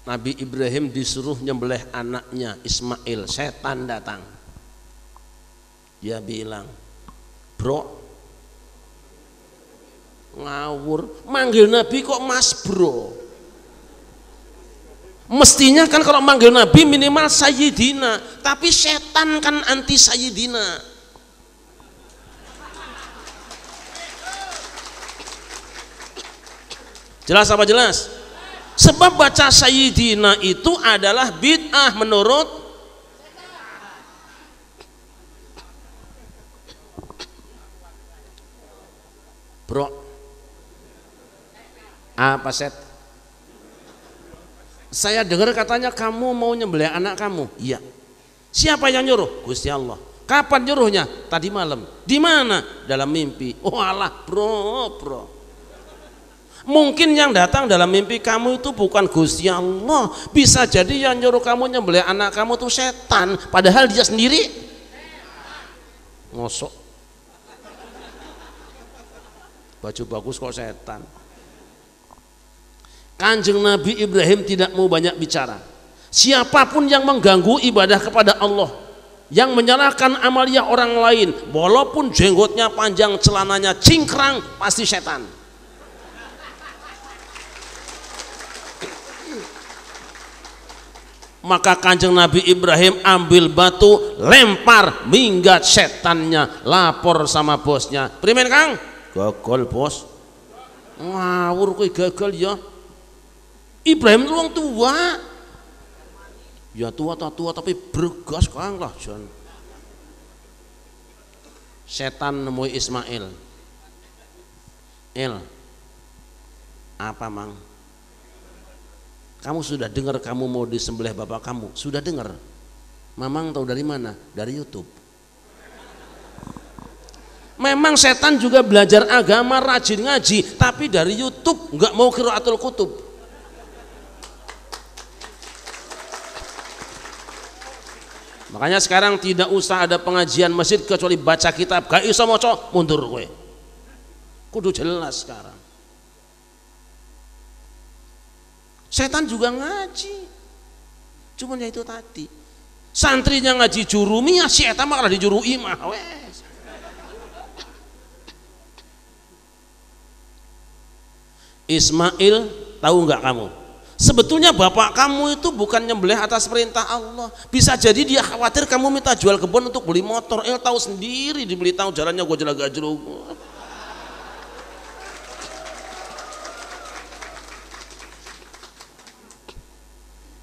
Nabi Ibrahim disuruh nyembelih anaknya Ismail, setan datang. Dia bilang, bro, ngawur, manggil Nabi kok mas bro? Mestinya kan kalau manggil Nabi minimal Sayyidina, tapi setan kan anti Sayyidina. Jelas apa jelas? Sebab baca Sayyidina itu adalah bid'ah menurut bro. Apa set? Saya dengar katanya kamu mau nyembelih anak kamu. Iya. Siapa yang nyuruh? Gusti Allah. Kapan nyuruhnya? Tadi malam. Di mana? Dalam mimpi. Oh alah bro. Mungkin yang datang dalam mimpi kamu itu bukan Gusti Allah, bisa jadi yang nyuruh kamu nyembelih anak kamu itu setan, padahal dia sendiri ngosok baju bagus kok setan. Kanjeng Nabi Ibrahim tidak mau banyak bicara. Siapapun yang mengganggu ibadah kepada Allah, yang menyalahkan amalia orang lain, walaupun jenggotnya panjang, celananya cingkrang, pasti setan. Maka Kanjeng Nabi Ibrahim ambil batu, lempar, minggat setannya, lapor sama bosnya. Primen Kang? Gagal bos. Ngawur kowe gagal ya. Ibrahim itu wong tua. Ya tua tapi bergas Kang lah Jan. Setan nemui Ismail. Apa mang? Kamu sudah dengar kamu mau disembelih bapak kamu? Sudah dengar? Mamang tahu dari mana? Dari YouTube. Memang setan juga belajar agama, rajin ngaji, tapi dari YouTube, nggak mau qiraatul kutub. Makanya sekarang tidak usah ada pengajian masjid kecuali baca kitab. Gak iso maca mundur kowe. Kudu jelas sekarang. Setan juga ngaji. Cuman ya itu tadi. Santrinya ngaji jurumi, ya setan malah dijurui mah wes. Ismail, tahu nggak kamu? Sebetulnya bapak kamu itu bukan nyembelih atas perintah Allah. Bisa jadi dia khawatir kamu minta jual kebun untuk beli motor. Tahu sendiri dibeli tahu jalannya gue jelag-jelag.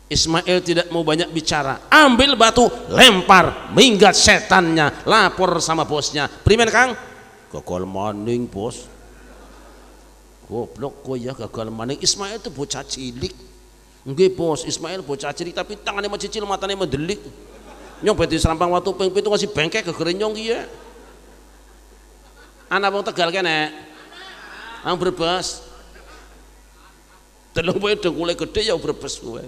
Ismail tidak mau banyak bicara. Ambil batu, lempar, minggat setannya, lapor sama bosnya. Primen Kang? Gagal maning bos. Goblok kok ya gagal maning. Ismail itu bocah cilik. Nggih bos, Ismail bocah cilik tapi tangannya mencicil, matanya mendelik. Nyong di serampang waktu ping 7 ngasih bengkek kegerenyong kiye. Anak wong Tegal kene. Nang Brebes. Delok wae dengkule gede ya Brebes kowe.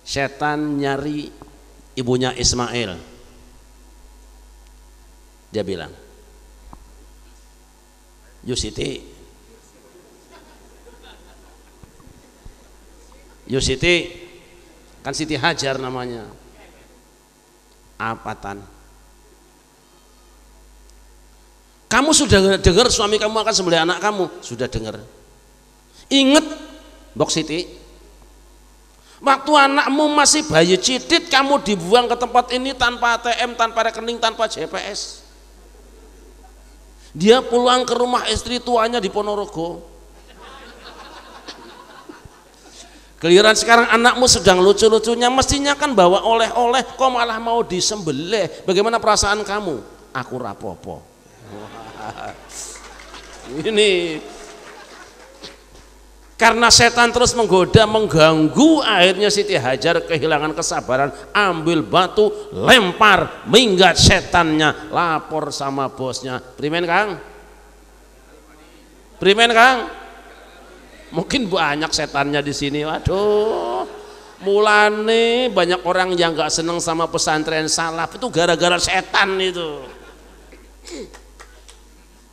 Setan nyari ibunya Ismail. Dia bilang, Yusiti, kan Siti Hajar namanya. Apatan? Kamu sudah dengar suami kamu akan sembelih anak kamu? Sudah dengar. Ingat, Mbok Siti, waktu anakmu masih bayi cidit kamu dibuang ke tempat ini tanpa ATM, tanpa rekening, tanpa GPS. Dia pulang ke rumah istri tuanya di Ponorogo. Giliran sekarang anakmu sedang lucu-lucunya, mestinya kan bawa oleh-oleh, kok malah mau disembelih. Bagaimana perasaan kamu? Aku rapopo. Ini karena setan terus menggoda, mengganggu, akhirnya Siti Hajar kehilangan kesabaran, ambil batu, lempar, minggat setannya, lapor sama bosnya. Primen Kang? Primen Kang? Mungkin banyak setannya di sini. Waduh, mulane banyak orang yang nggak seneng sama pesantren salaf itu gara-gara setan itu.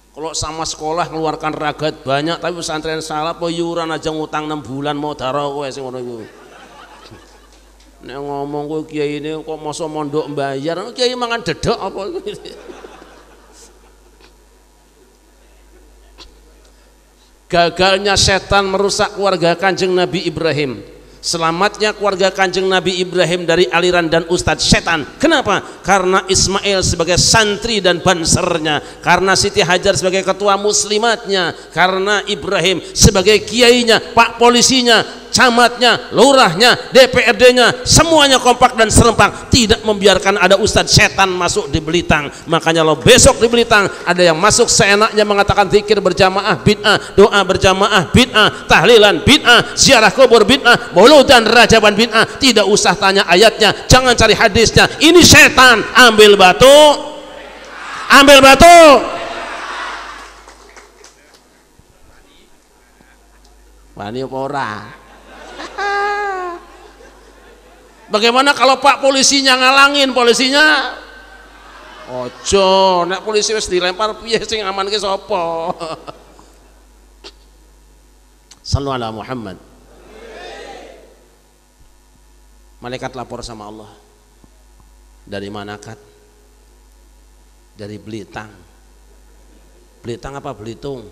Kalau sama sekolah ngeluarkan ragat banyak, tapi pesantren salaf yuran aja ngutang 6 bulan mau taruh sing ngono iku. Nek ngomong kowe kiai ini kok mosok mondok mbayar, kiai mangan dedok apa gitu. Gagalnya setan merusak keluarga Kanjeng Nabi Ibrahim, selamatnya keluarga Kanjeng Nabi Ibrahim dari aliran dan ustadz setan. Kenapa? Karena Ismail sebagai santri dan bansernya, karena Siti Hajar sebagai ketua muslimatnya, karena Ibrahim sebagai kiainya, pak polisinya, camatnya, lurahnya, DPRD-nya, semuanya kompak dan serempak, tidak membiarkan ada ustadz setan masuk di Belitang. Makanya lo besok di Belitang ada yang masuk seenaknya mengatakan zikir berjamaah bid'ah, doa berjamaah bid'ah, tahlilan bid'ah, ziarah kubur bid'ah, maulud dan rajaban bid'ah. Tidak usah tanya ayatnya, jangan cari hadisnya, ini setan. Ambil batu, ambil batu. Wani apa ora? Bagaimana kalau pak polisinya ngalangin? Polisinya ojo, nek polisi wis dilempar piye sing aman ki sapa? Sallu ala Muhammad. Malaikat lapor sama Allah. Dari mana Kat? Dari Belitang. Belitang apa Belitung?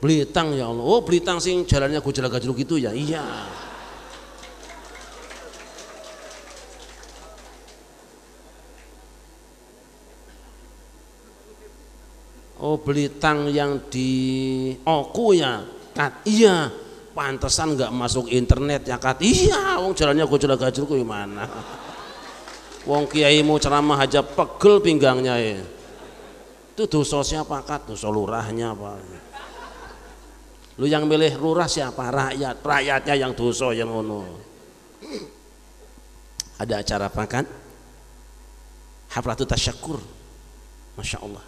Belitang ya Allah. Oh Belitang sing jalannya gojol-gajul gitu ya. Iya. Oh Belitang yang di Oku ya Kat. Iya, pantesan nggak masuk internet ya Kat. Iya, wong jalannya gojol-gajul ku gimana? Wong kiai mau ceramah aja pegel pinggangnya ya. Itu dosa siapa Kat? Dosa lurahnya apa? Lu yang milih lurah siapa? Rakyat. Rakyatnya yang dosa yang ngono. Ada acara apa kan? Haflatut tasyakur. Masya Allah.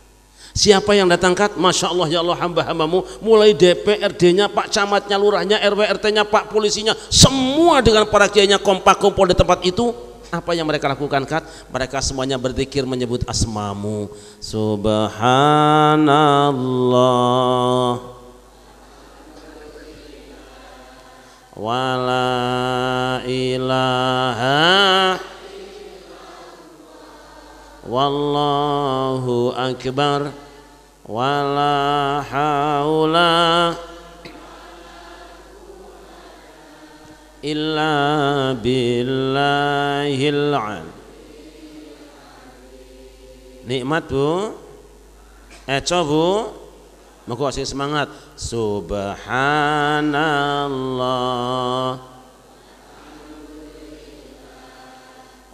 Siapa yang datangkan? Masya Allah ya Allah, hamba-hambamu, mulai DPRD-nya, Pak Camatnya, Lurahnya, RW RT-nya, Pak Polisinya, semua dengan para kiainya kompak kumpul di tempat itu. Apa yang mereka lakukan, Kat? Mereka semuanya berzikir menyebut asmamu. Subhanallah wala ilaha wallahu akbar wala haula illa billahil al. Nikmat Bu, Bu, maka sing semangat. Subhanallah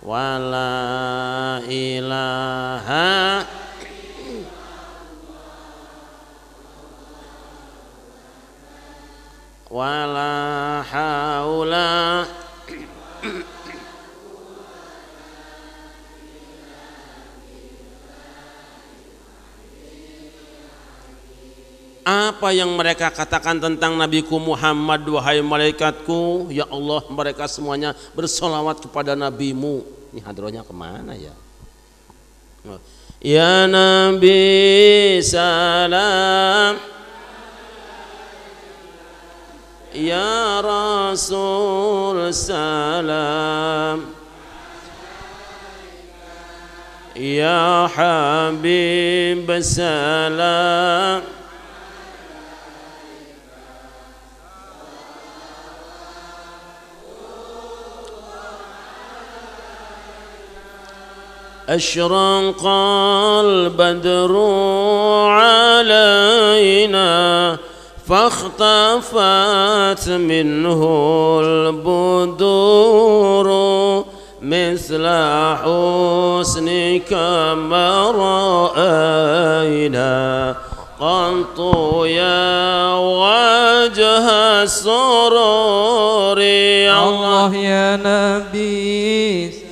wala ilaha wala haula apa yang mereka katakan tentang Nabiku Muhammad, wahai malaikatku, ya Allah, mereka semuanya bersolawat kepada nabimu. Ini hadrohnya kemana ya? Ya Nabi salam, ya Rasul salam, ya Habib salam, أشرق البدر علينا فاختفت منه البدور مثل حسنك ما رأينا قط يا وجه السرور. الله يا نبي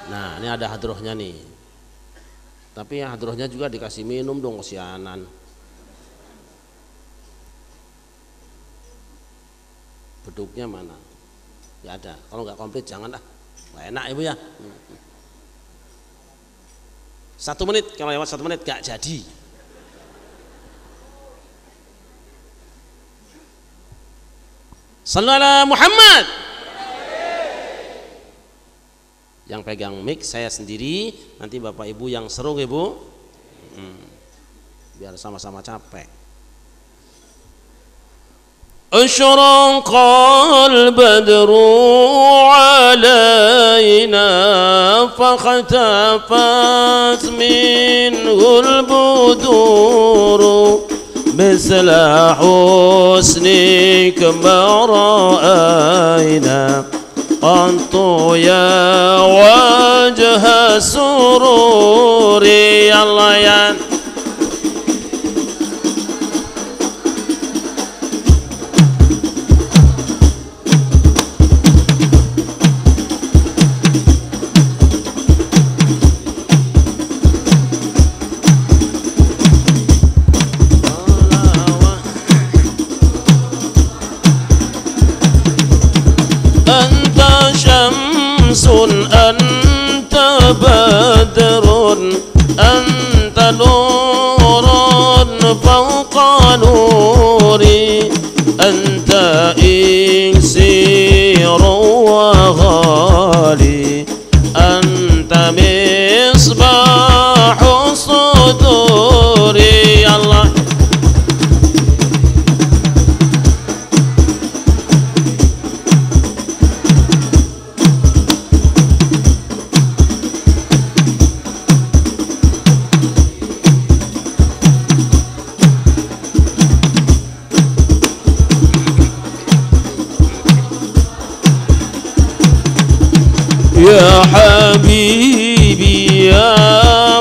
Nah, ini ada hadrohnya nih. Tapi ya hadrohnya juga dikasih minum dong, kesianan. Beduknya mana? Ya ada. Kalau nggak komplit jangan lah. Nggak enak Ibu ya. 1 menit, kalau lewat 1 menit nggak jadi. Sallu ala Muhammad. Yang pegang mic saya sendiri, nanti Bapak Ibu yang seru Ibu, biar sama-sama capek. Asyraqal badru alaina fakhtafat minhul buduru misla husnik ma ra'ayna Antu ya wajah sururi. Allah ya anta badrun anta nurun fawqa nuri anta iksiru wa ghali anta misbahu suduri. Allah habibi ya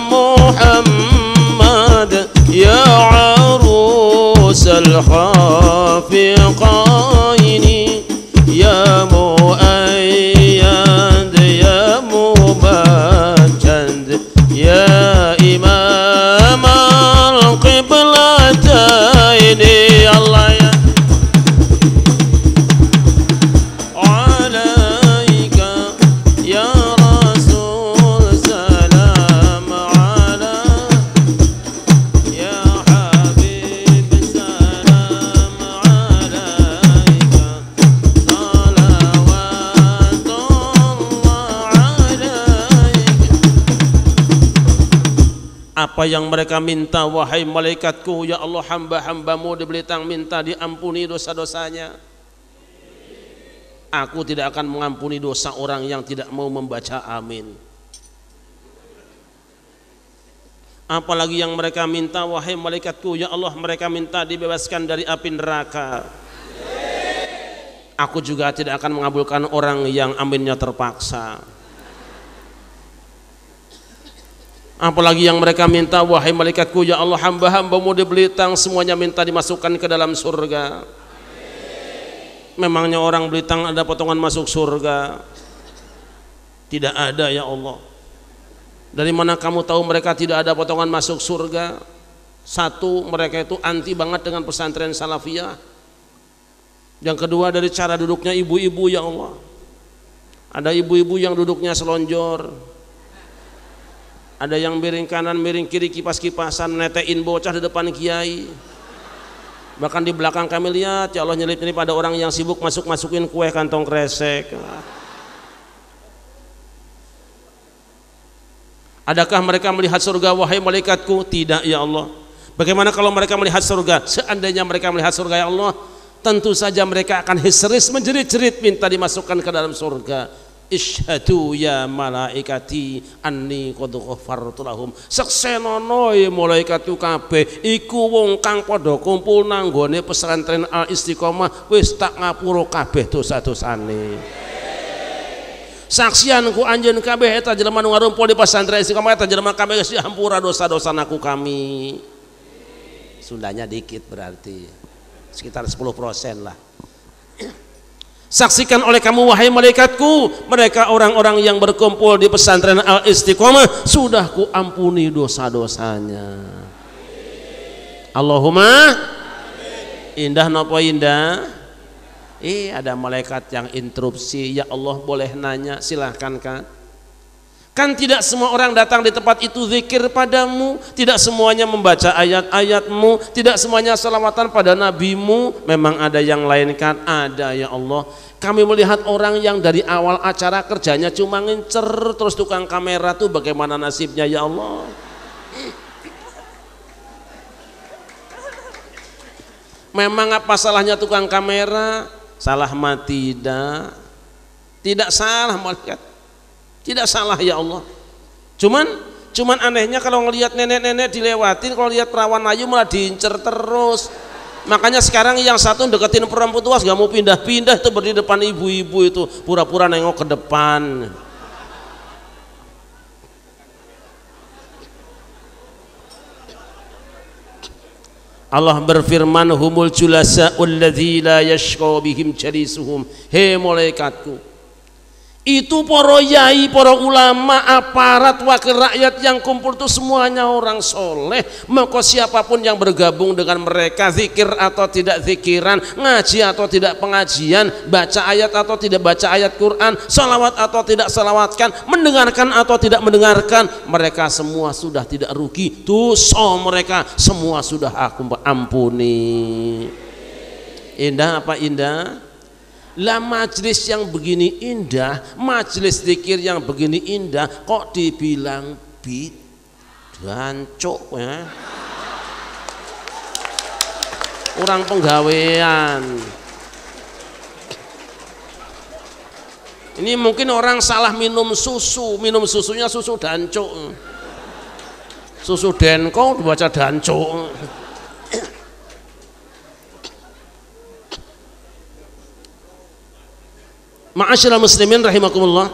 Muhammad ya arusal khafiqaini ya muayyad ya mubajjad ya imam al-qiblataini Allah ya apa yang mereka minta wahai malaikatku ya Allah, hamba-hambamu dibelitang minta diampuni dosa-dosanya. Aku tidak akan mengampuni dosa orang yang tidak mau membaca amin. Apalagi yang mereka minta wahai malaikatku ya Allah, mereka minta dibebaskan dari api neraka. Aku juga tidak akan mengabulkan orang yang aminnya terpaksa. Apalagi yang mereka minta wahai malaikatku ya Allah, hamba-hambamu dibelitang semuanya minta dimasukkan ke dalam surga. Memangnya orang belitang ada potongan masuk surga? Tidak ada ya Allah. Dari mana kamu tahu mereka tidak ada potongan masuk surga? Satu, mereka itu anti banget dengan pesantren salafiyah. Yang kedua, dari cara duduknya ibu-ibu ya Allah. Ada ibu-ibu yang duduknya selonjor, ada yang miring kanan miring kiri, kipas-kipasan, netein bocah di depan kiai. Bahkan di belakang kami lihat ya Allah, nyelip-nyelip ada orang yang sibuk masukin kue kantong kresek. Adakah mereka melihat surga wahai malaikatku? Tidak ya Allah. Bagaimana kalau mereka melihat surga? Seandainya mereka melihat surga ya Allah, tentu saja mereka akan histeris menjerit-jerit minta dimasukkan ke dalam surga. Ishhadu ya malaikati anni qad ghafartu lahum. Seksenono ya malaikatku kabeh iku wong kang padha kumpul nang nggone pesantren Al Istiqomah wis tak ngapura kabeh dosa-dosane. Saksianku anjeun kabeh eta jelema nu ngarumpul di pesantren Istiqomah eta jelema kabeh geus dihampura dosa-dosanaku kami. Sundanya dikit berarti sekitar 10% lah. Saksikan oleh kamu wahai malaikatku, mereka orang-orang yang berkumpul di pesantren Al Istiqomah sudah ku ampuni dosa-dosanya. Allahumma indah nopo indah. Ada malaikat yang interupsi. Ya Allah boleh nanya, silahkan kan. Kan tidak semua orang datang di tempat itu zikir padamu, tidak semuanya membaca ayat-ayatmu, tidak semuanya salawatan pada nabimu. Memang ada yang lain kan? Ada ya Allah. Kami melihat orang yang dari awal acara kerjanya cuma ngincer, terus tukang kamera tuh bagaimana nasibnya ya Allah. Memang apa salahnya tukang kamera? Salah mah tidak. Tidak salah malaikat. Tidak salah ya Allah. Cuman anehnya kalau ngelihat nenek-nenek dilewatin, kalau lihat perawan ayu malah diincer terus. Makanya sekarang yang satu deketin perempuan tua gak mau pindah-pindah, itu berdiri depan ibu-ibu itu pura-pura nengok ke depan. Allah berfirman, humul julasa'ul ladzi la yashqa bihim jalisuhum. Hei malaikatku, itu para yai, para ulama, aparat, wakil rakyat yang kumpul itu semuanya orang soleh. Maka siapapun yang bergabung dengan mereka, zikir atau tidak zikiran, ngaji atau tidak pengajian, baca ayat atau tidak baca ayat Quran, salawat atau tidak salawatkan, mendengarkan atau tidak mendengarkan, mereka semua sudah tidak rugi. Dosa mereka semua sudah aku ampuni. Indah apa indah? Lah majlis yang begini indah, majlis zikir yang begini indah, kok dibilang bidancuk ya? Orang penggawean. Ini mungkin orang salah minum susu, minum susunya susu dancuk. Susu denko dibaca dancuk. Ma'asyiral muslimin rahimakumullah.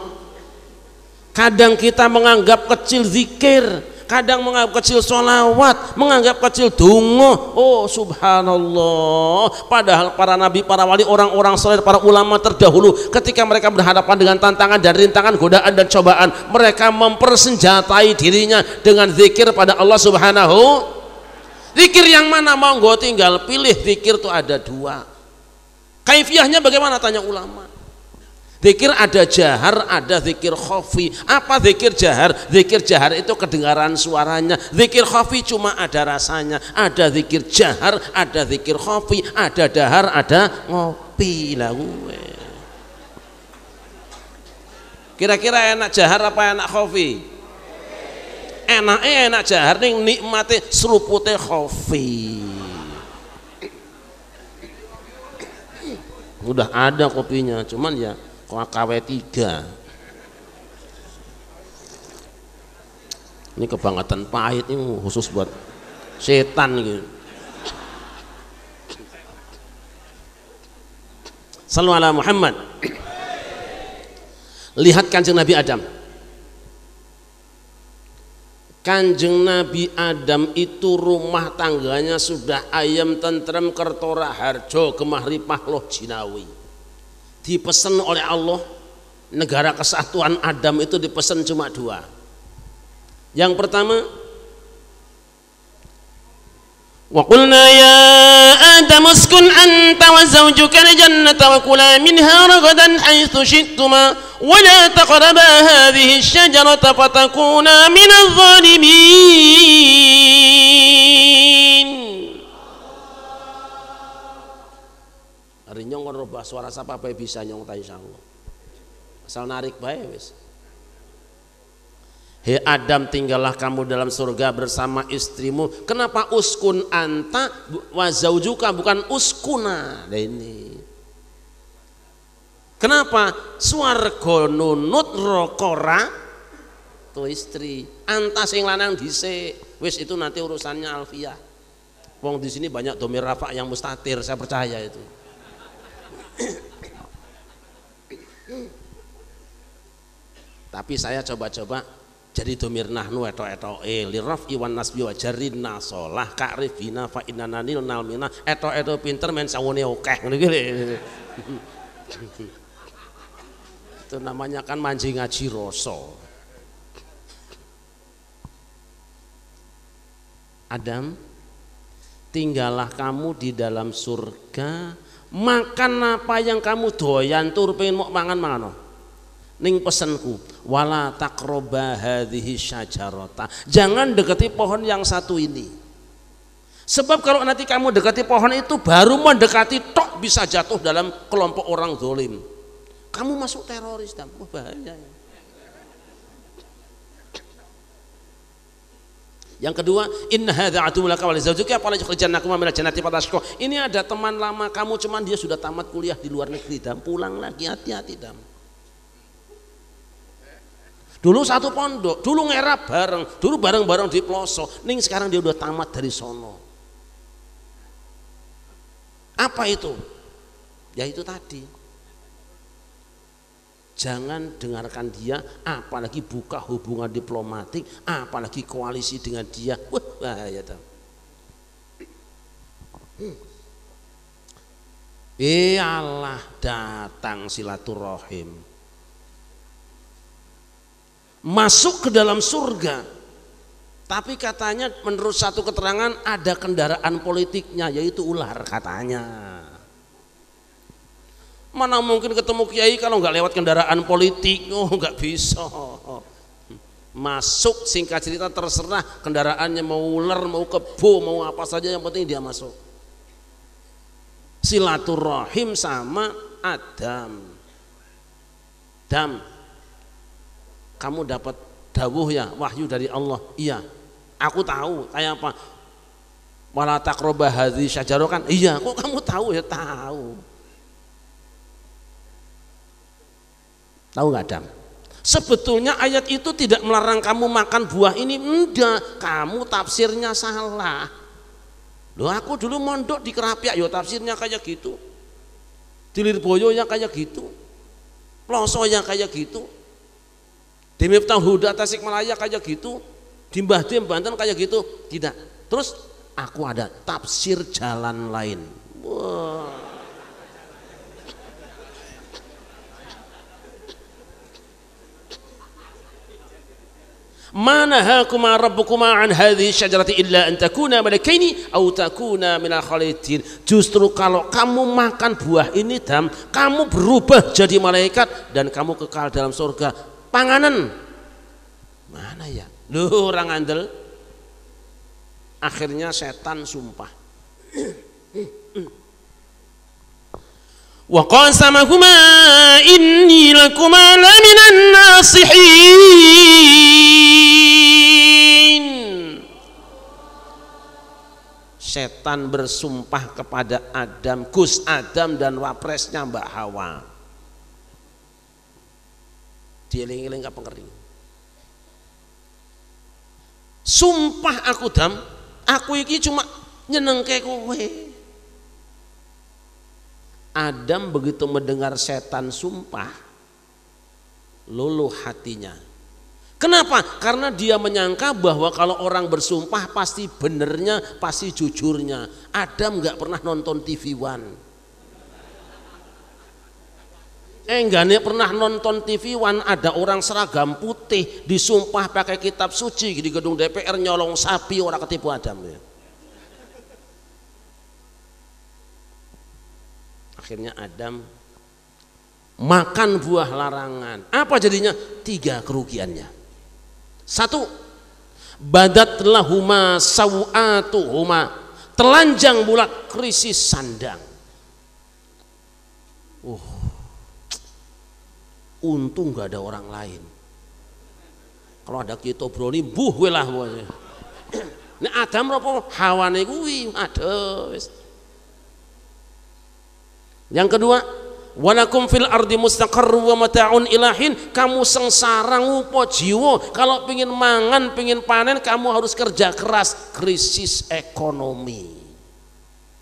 Kadang kita menganggap kecil zikir, kadang menganggap kecil sholawat, menganggap kecil dungo. Oh subhanallah. Padahal para nabi, para wali, orang-orang soleh, para ulama terdahulu, ketika mereka berhadapan dengan tantangan dan rintangan, godaan dan cobaan, mereka mempersenjatai dirinya dengan zikir pada Allah subhanahu. Zikir yang mana? Monggo tinggal pilih. Zikir itu ada dua. Kaifiyahnya bagaimana? Tanya ulama. Zikir ada jahar, ada zikir khafi. Apa zikir jahar? Zikir jahar itu kedengaran suaranya. Zikir khafi cuma ada rasanya. Ada zikir jahar, ada zikir khafi, ada dahar, ada ngopi. Lah kira-kira enak jahar apa enak khafi? Enak jahar ning nikmate serupute khafi. Udah ada kopinya, cuman ya KW3. Ini kebangetan pahit, ini khusus buat setan gitu. Sallu ala Muhammad. Lihat Kanjeng Nabi Adam. Kanjeng Nabi Adam itu rumah tangganya sudah ayam tentrem kertora harjo gemah ripah loh jinawi. Dipesan oleh Allah, negara kesatuan Adam itu dipesan cuma dua. Yang pertama, wa qulna ya Adam uskun anta wa zawjuka al-jannata wa kula minha ragadan haythu shi'tuma wa la taqraba hadhihi asy-syajarata fatakuna minadh dhalimin. Hari nyong ngerubah suara siapa bae bisa nyong ta insyaallah. Asal narik bae wis. Hei Adam, tinggallah kamu dalam surga bersama istrimu. Kenapa uskun anta wa zaujuka bukan uskuna? Nah ini. Kenapa? Swarga nunut rokora tu istri. Anta sing lanang dhisik. Wis itu nanti urusannya alfiah. Wong di sini banyak domir rafa yang mustatir, saya percaya itu. Tapi saya coba-coba jadi domir nahnu eto-etoe lirafi wan nasbi wa jarrin nasolah ka'rifina fa innana nilnal mina eto-eto pinter men sawone akeh ngene iki. Itu namanya kan manji ngaji rasa. Adam, tinggallah kamu di dalam surga, makan apa yang kamu doyan tur pengen mau mangan ning pesanku, wala taqroba hadhihi syajarata, jangan dekati pohon yang satu ini. Sebab kalau nanti kamu dekati pohon itu, baru mendekati tok bisa jatuh dalam kelompok orang zalim. Kamu masuk teroris dan bahaya. Yang kedua, inna hadza aduwwun laka wa li zawjika fala yukhrijannakum minal jannati fatashqa. Ini ada teman lama kamu, cuman dia sudah tamat kuliah di luar negeri, dan pulang lagi, hati-hati dam. Dulu satu pondok, dulu ngerap bareng, dulu bareng-bareng di pelosok, ning sekarang dia udah tamat dari sono. Apa itu? Ya itu tadi. Jangan dengarkan dia, apalagi buka hubungan diplomatik, apalagi koalisi dengan dia. Wah, bahaya tuh. Allah datang silaturahim. Masuk ke dalam surga, tapi katanya menurut satu keterangan ada kendaraan politiknya, yaitu ular katanya. Mana mungkin ketemu kiai kalau nggak lewat kendaraan politik? Oh nggak bisa. Masuk, singkat cerita terserah kendaraannya, mau ular, mau kebo, mau apa saja, yang penting dia masuk. Silaturahim sama Adam. Adam, kamu dapat dawuh ya, wahyu dari Allah. Iya, aku tahu. Kayak apa? Wala taqroba hadhihi syajarah kan? Iya, kok kamu tahu? Ya tahu. Tahu nggak Adam? Sebetulnya ayat itu tidak melarang kamu makan buah ini, enggak. Kamu tafsirnya salah. Loh, aku dulu mondok di Kerapiak, yo tafsirnya kayak gitu. Di Lirboyo ya kayak gitu. Ploso ya kayak gitu. Di Miftahul Huda Tasikmalaya kayak gitu, di Mbah Dim Banten kayak gitu, tidak. Terus aku ada tafsir jalan lain. Wah. Ma nahakuma rabbukuma an hadhihi syajarati illa an takuna malakaini aw takuna minal khalidin. Justru kalau kamu makan buah ini Dam, kamu berubah jadi malaikat dan kamu kekal dalam surga. Panganan mana ya? Loh, orang andel. Akhirnya setan sumpah. Wa qasamahuma inni lakuma laminan nasihin. Setan bersumpah kepada Adam, Gus Adam dan wapresnya Mbak Hawa. Dieling-eling gak pengering. Sumpah aku Dam, aku iki cuma nyenengke kowe. Adam begitu mendengar setan sumpah, luluh hatinya. Kenapa? Karena dia menyangka bahwa kalau orang bersumpah pasti benernya, pasti jujurnya. Adam gak pernah nonton TV One. Enggak pernah nonton TV One, ada orang seragam putih disumpah pakai kitab suci di gedung DPR nyolong sapi, orang ketipu Adam ya. Akhirnya Adam makan buah larangan. Apa jadinya? 3 kerugiannya. 1, badat lahuma sawatuhuma, telanjang bulat krisis sandang. Untung gak ada orang lain. Kalau ada kita broni buh welah. Ini Adam apa hawane kuwi, aduh. Yang kedua, walakum fil ardi mustaqarru wa mata'un ilahin. Kamu sengsara ngupo jiwa. Kalau pengin mangan, pengin panen, kamu harus kerja keras. Krisis ekonomi,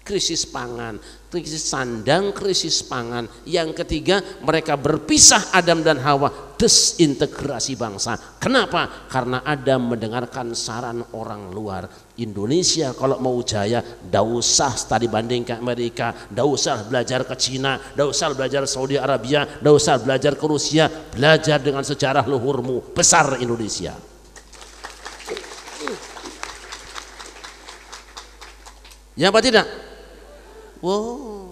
krisis pangan, krisis sandang, krisis pangan. Yang ketiga, mereka berpisah Adam dan Hawa, desintegrasi bangsa. Kenapa? Karena Adam mendengarkan saran orang luar. Indonesia kalau mau jaya, ndak usah studi banding ke Amerika, ndak usah belajar ke Cina, ndak usah belajar Saudi Arabia, ndak usah belajar ke Rusia, belajar dengan sejarah luhurmu, besar Indonesia. Ya apa tidak? Wow.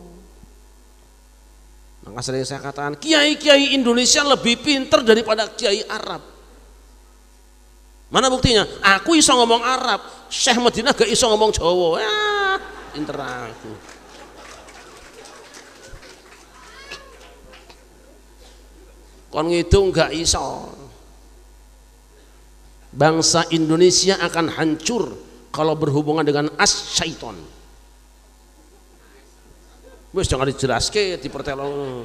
Maka sering saya katakan, kiai-kiai Indonesia lebih pintar daripada kiai Arab. Mana buktinya? Aku iso ngomong Arab, Syekh Madinah gak iso ngomong Jawa. Pinter aku. Kon ngidung gak iso. Bangsa Indonesia akan hancur kalau berhubungan dengan as-syaiton. Wes jangan dijelaske dipertelo.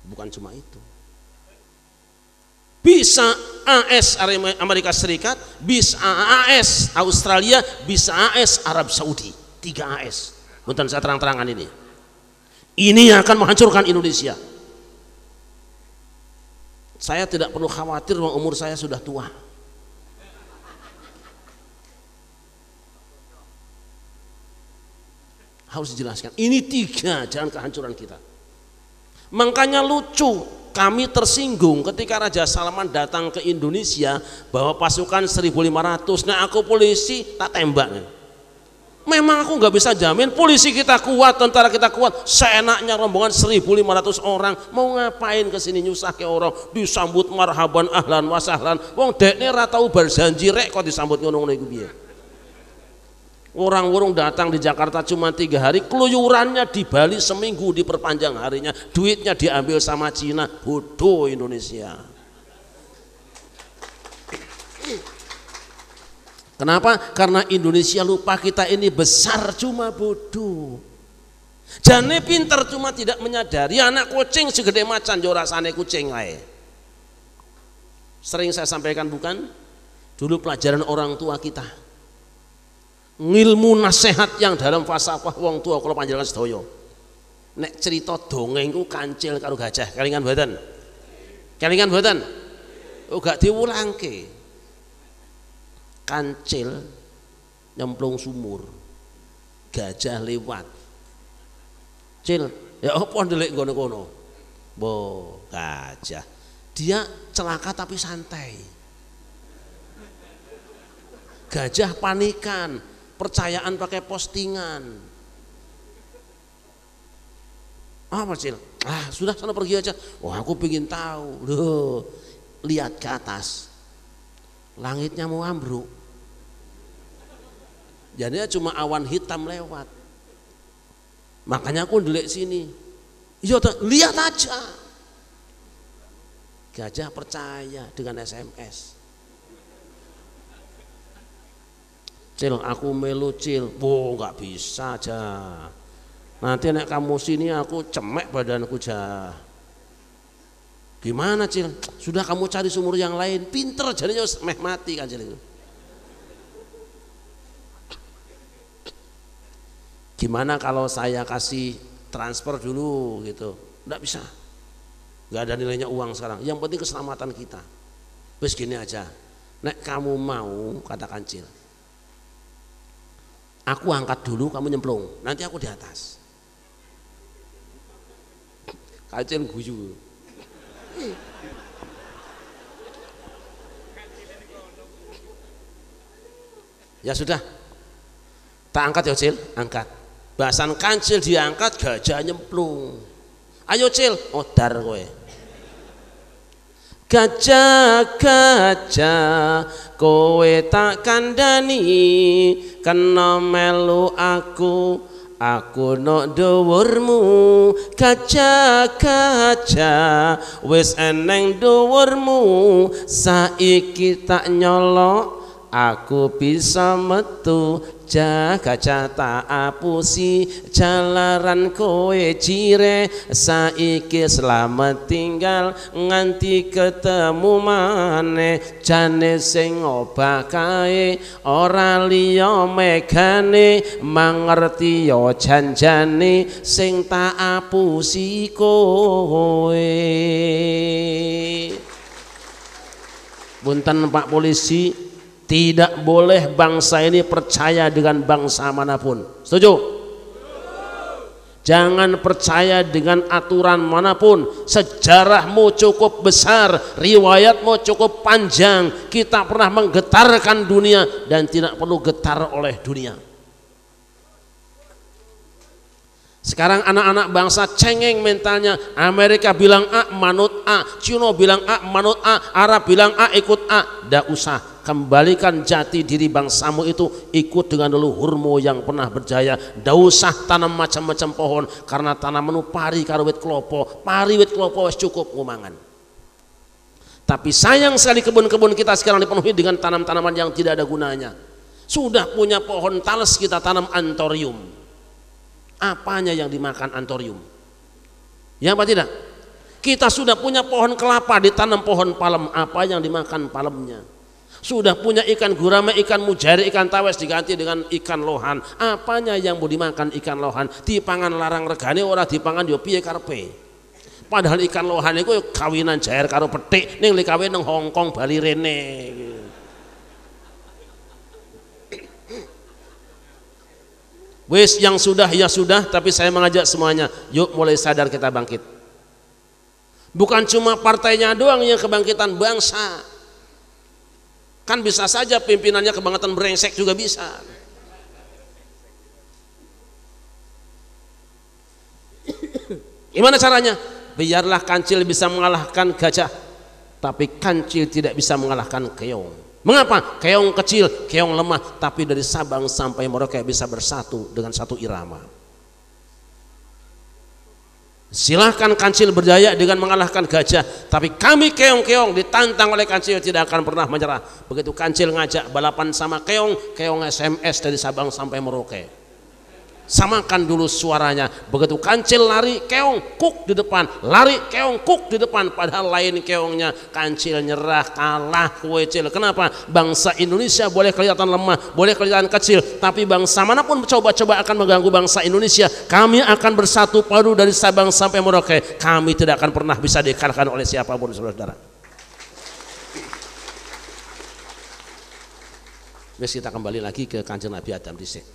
Bukan cuma itu. Bisa AS Amerika Serikat, bisa AS Australia, bisa AS Arab Saudi. 3 AS. Bukan saya terang-terangan ini. Ini yang akan menghancurkan Indonesia. Saya tidak perlu khawatir, umur saya sudah tua. Harus dijelaskan. Ini 3 jalan kehancuran kita. Makanya lucu, kami tersinggung ketika Raja Salman datang ke Indonesia bawa pasukan 1.500. Nah aku polisi tak tembak. Memang aku nggak bisa jamin polisi kita kuat, tentara kita kuat. Seenaknya rombongan 1.500 orang mau ngapain kesini nyusah ke orang, disambut marhaban ahlan wasahlan. Wong dekne ra tau berjanji rek kok disambut ngono-ngono iku piye. Orang-orang datang di Jakarta cuma 3 hari, keluyurannya di Bali seminggu diperpanjang harinya, duitnya diambil sama Cina. Bodoh Indonesia. Kenapa? Karena Indonesia lupa kita ini besar, cuma bodoh. Jane pinter cuma tidak menyadari anak kucing segede macan yo rasane kucing ae. Sering saya sampaikan bukan? Dulu pelajaran orang tua kita. Ngilmu nasihat yang dalam falsafah wong tua kalau panjenengan sedaya. nek cerita dongeng ku Kancil karo gajah kelingan mboten? Kelingan mboten? Oh gak diwulangke. Kancil nyemplung sumur, gajah lewat. Cil, ya apa ndelik ngono-ngono? Bo, gajah. Dia celaka tapi santai. Gajah panikan, percayaan pakai postingan. Apa Cil? Ah sudah sana pergi aja. Wah aku pengen tahu. Loh, lihat ke atas, langitnya mau ambruk. Jadinya cuma awan hitam lewat. Makanya aku ndelik sini. Iya, lihat aja. Gajah percaya dengan SMS. Cil, aku melu Cil. Boh, nggak bisa aja. Nanti nek kamu sini aku cemek badanku jah. Gimana Cil? Sudah kamu cari sumur yang lain. Pinter jadinya meh mati kan Cil itu. Gimana kalau saya kasih transfer dulu gitu? Nggak bisa. Nggak ada nilainya uang sekarang. Yang penting keselamatan kita. Terus gini aja. Nek kamu mau kata Kancil, aku angkat dulu, kamu nyemplung. Nanti aku di atas. Kancil guyu. Ya sudah. Tak angkat ya Cil, angkat. Bahasan Kancil diangkat, gajah nyemplung. Ayo Cil, odar kowe. Gajah, gajah, kowe tak kandani, kena melu aku nok dhuwurmu. Gajah, gajah, wis eneng dhuwurmu, saiki tak nyolok aku bisa metu. Gajah tak apusi jalaran kowe jire, saiki selamat tinggal nganti ketemu maneh. Jane sing obah kae ora liya megane, mangerti yo janjane sing tak apusi kowe. Punten Pak Polisi, tidak boleh bangsa ini percaya dengan bangsa manapun. Setuju? Jangan percaya dengan aturan manapun. Sejarahmu cukup besar, riwayatmu cukup panjang, kita pernah menggetarkan dunia dan tidak perlu getar oleh dunia. Sekarang anak-anak bangsa cengeng mentalnya. Amerika bilang A, manut A. Cina bilang A, manut A. Arab bilang A, ikut A. Nggak usah. Kembalikan jati diri bangsamu itu, ikut dengan leluhurmu yang pernah berjaya. Nggak usah tanam macam-macam pohon, karena tanaman pari karo wit klopo. Pari wit klopo wis cukup ngumangan. Tapi sayang sekali kebun-kebun kita sekarang dipenuhi dengan tanam-tanaman yang tidak ada gunanya. Sudah punya pohon talas, kita tanam antorium. Apanya yang dimakan antorium? Ya apa tidak? Kita sudah punya pohon kelapa, ditanam pohon palem. Apa yang dimakan palemnya? Sudah punya ikan gurame, ikan mujari, ikan tawes diganti dengan ikan lohan. Apanya yang mau dimakan ikan lohan? Dipangan larang regane, ora dipangan yo piye karepe. Padahal ikan lohan itu kawinan jair karo petik, ning likawin nang Hongkong Bali rene. Wis yang sudah ya sudah, tapi saya mengajak semuanya, yuk mulai sadar kita bangkit. Bukan cuma partainya doang yang kebangkitan bangsa. Kan bisa saja pimpinannya kebangkitan brengsek juga bisa. Gimana caranya? Biarlah Kancil bisa mengalahkan gajah, tapi Kancil tidak bisa mengalahkan keong. Mengapa? Keong kecil, keong lemah, tapi dari Sabang sampai Merauke bisa bersatu dengan satu irama. Silahkan Kancil berjaya dengan mengalahkan gajah, tapi kami keong-keong ditantang oleh Kancil tidak akan pernah menyerah. Begitu Kancil ngajak balapan sama keong, keong SMS dari Sabang sampai Merauke. Samakan dulu suaranya. Begitu kancil lari, keong kuk di depan, lari keong kuk di depan, padahal lain keongnya. Kancil nyerah, kalah kuecil. Kenapa? Bangsa Indonesia boleh kelihatan lemah, boleh kelihatan kecil, tapi bangsa manapun coba-coba akan mengganggu bangsa Indonesia, kami akan bersatu padu dari Sabang sampai Merauke. Kami tidak akan pernah bisa dikalahkan oleh siapapun, saudara-saudara. Terus kita kembali lagi ke Kanjeng Nabi Adam dhisik.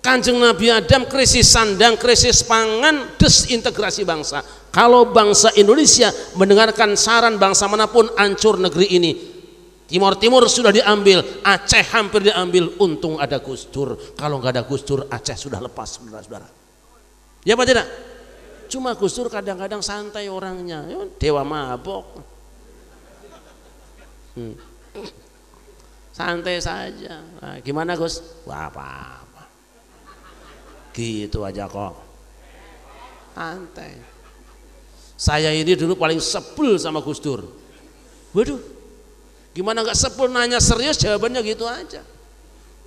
Kanjeng Nabi Adam krisis sandang, krisis pangan, desintegrasi bangsa. Kalau bangsa Indonesia mendengarkan saran bangsa manapun, hancur negeri ini. Timur sudah diambil, Aceh hampir diambil, untung ada Gus Dur. Kalau nggak ada Gus Dur, Aceh sudah lepas, saudara-saudara. Ya apa tidak? Cuma Gus Dur kadang-kadang santai orangnya, dewa mabok. Santai saja. Nah, gimana Gus? Wah, apa? Gitu aja kok, santai. Saya ini dulu paling sebel sama Gus Dur. Waduh, gimana nggak sebel, nanya serius jawabannya gitu aja.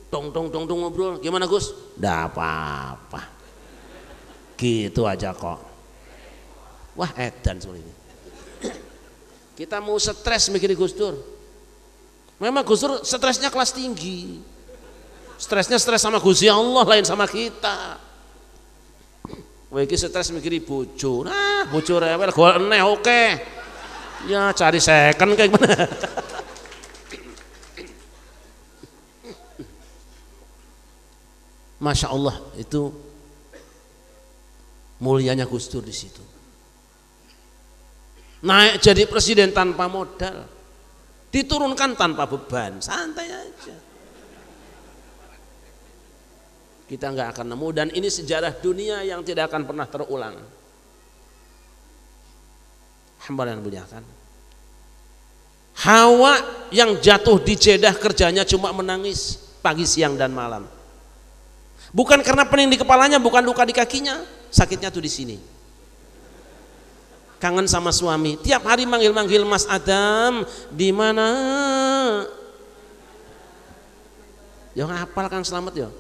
Dong ngobrol, gimana Gus? Nggak apa-apa. Gitu aja kok. Wah, edan seperti ini. Kita mau stres mikirin Gus Dur. Memang Gus Dur stresnya kelas tinggi. Stresnya stres sama Gusti Allah, lain sama kita. Wah, iki stres mikiri bojo. Nah, bojo rewel gol eneh oke. Ya cari second kayak gimana. Masya Allah, itu mulianya Gus Dur di situ. Naik jadi presiden tanpa modal, diturunkan tanpa beban, santai aja. Kita nggak akan nemu, dan ini sejarah dunia yang tidak akan pernah terulang. Hamba yang muliakan, Hawa yang jatuh di Jeddah kerjanya cuma menangis pagi, siang, dan malam. Bukan karena pening di kepalanya, bukan luka di kakinya, sakitnya tuh di sini. Kangen sama suami, tiap hari manggil-manggil, Mas Adam, di mana? Yo ngapal Kang Slamet yo.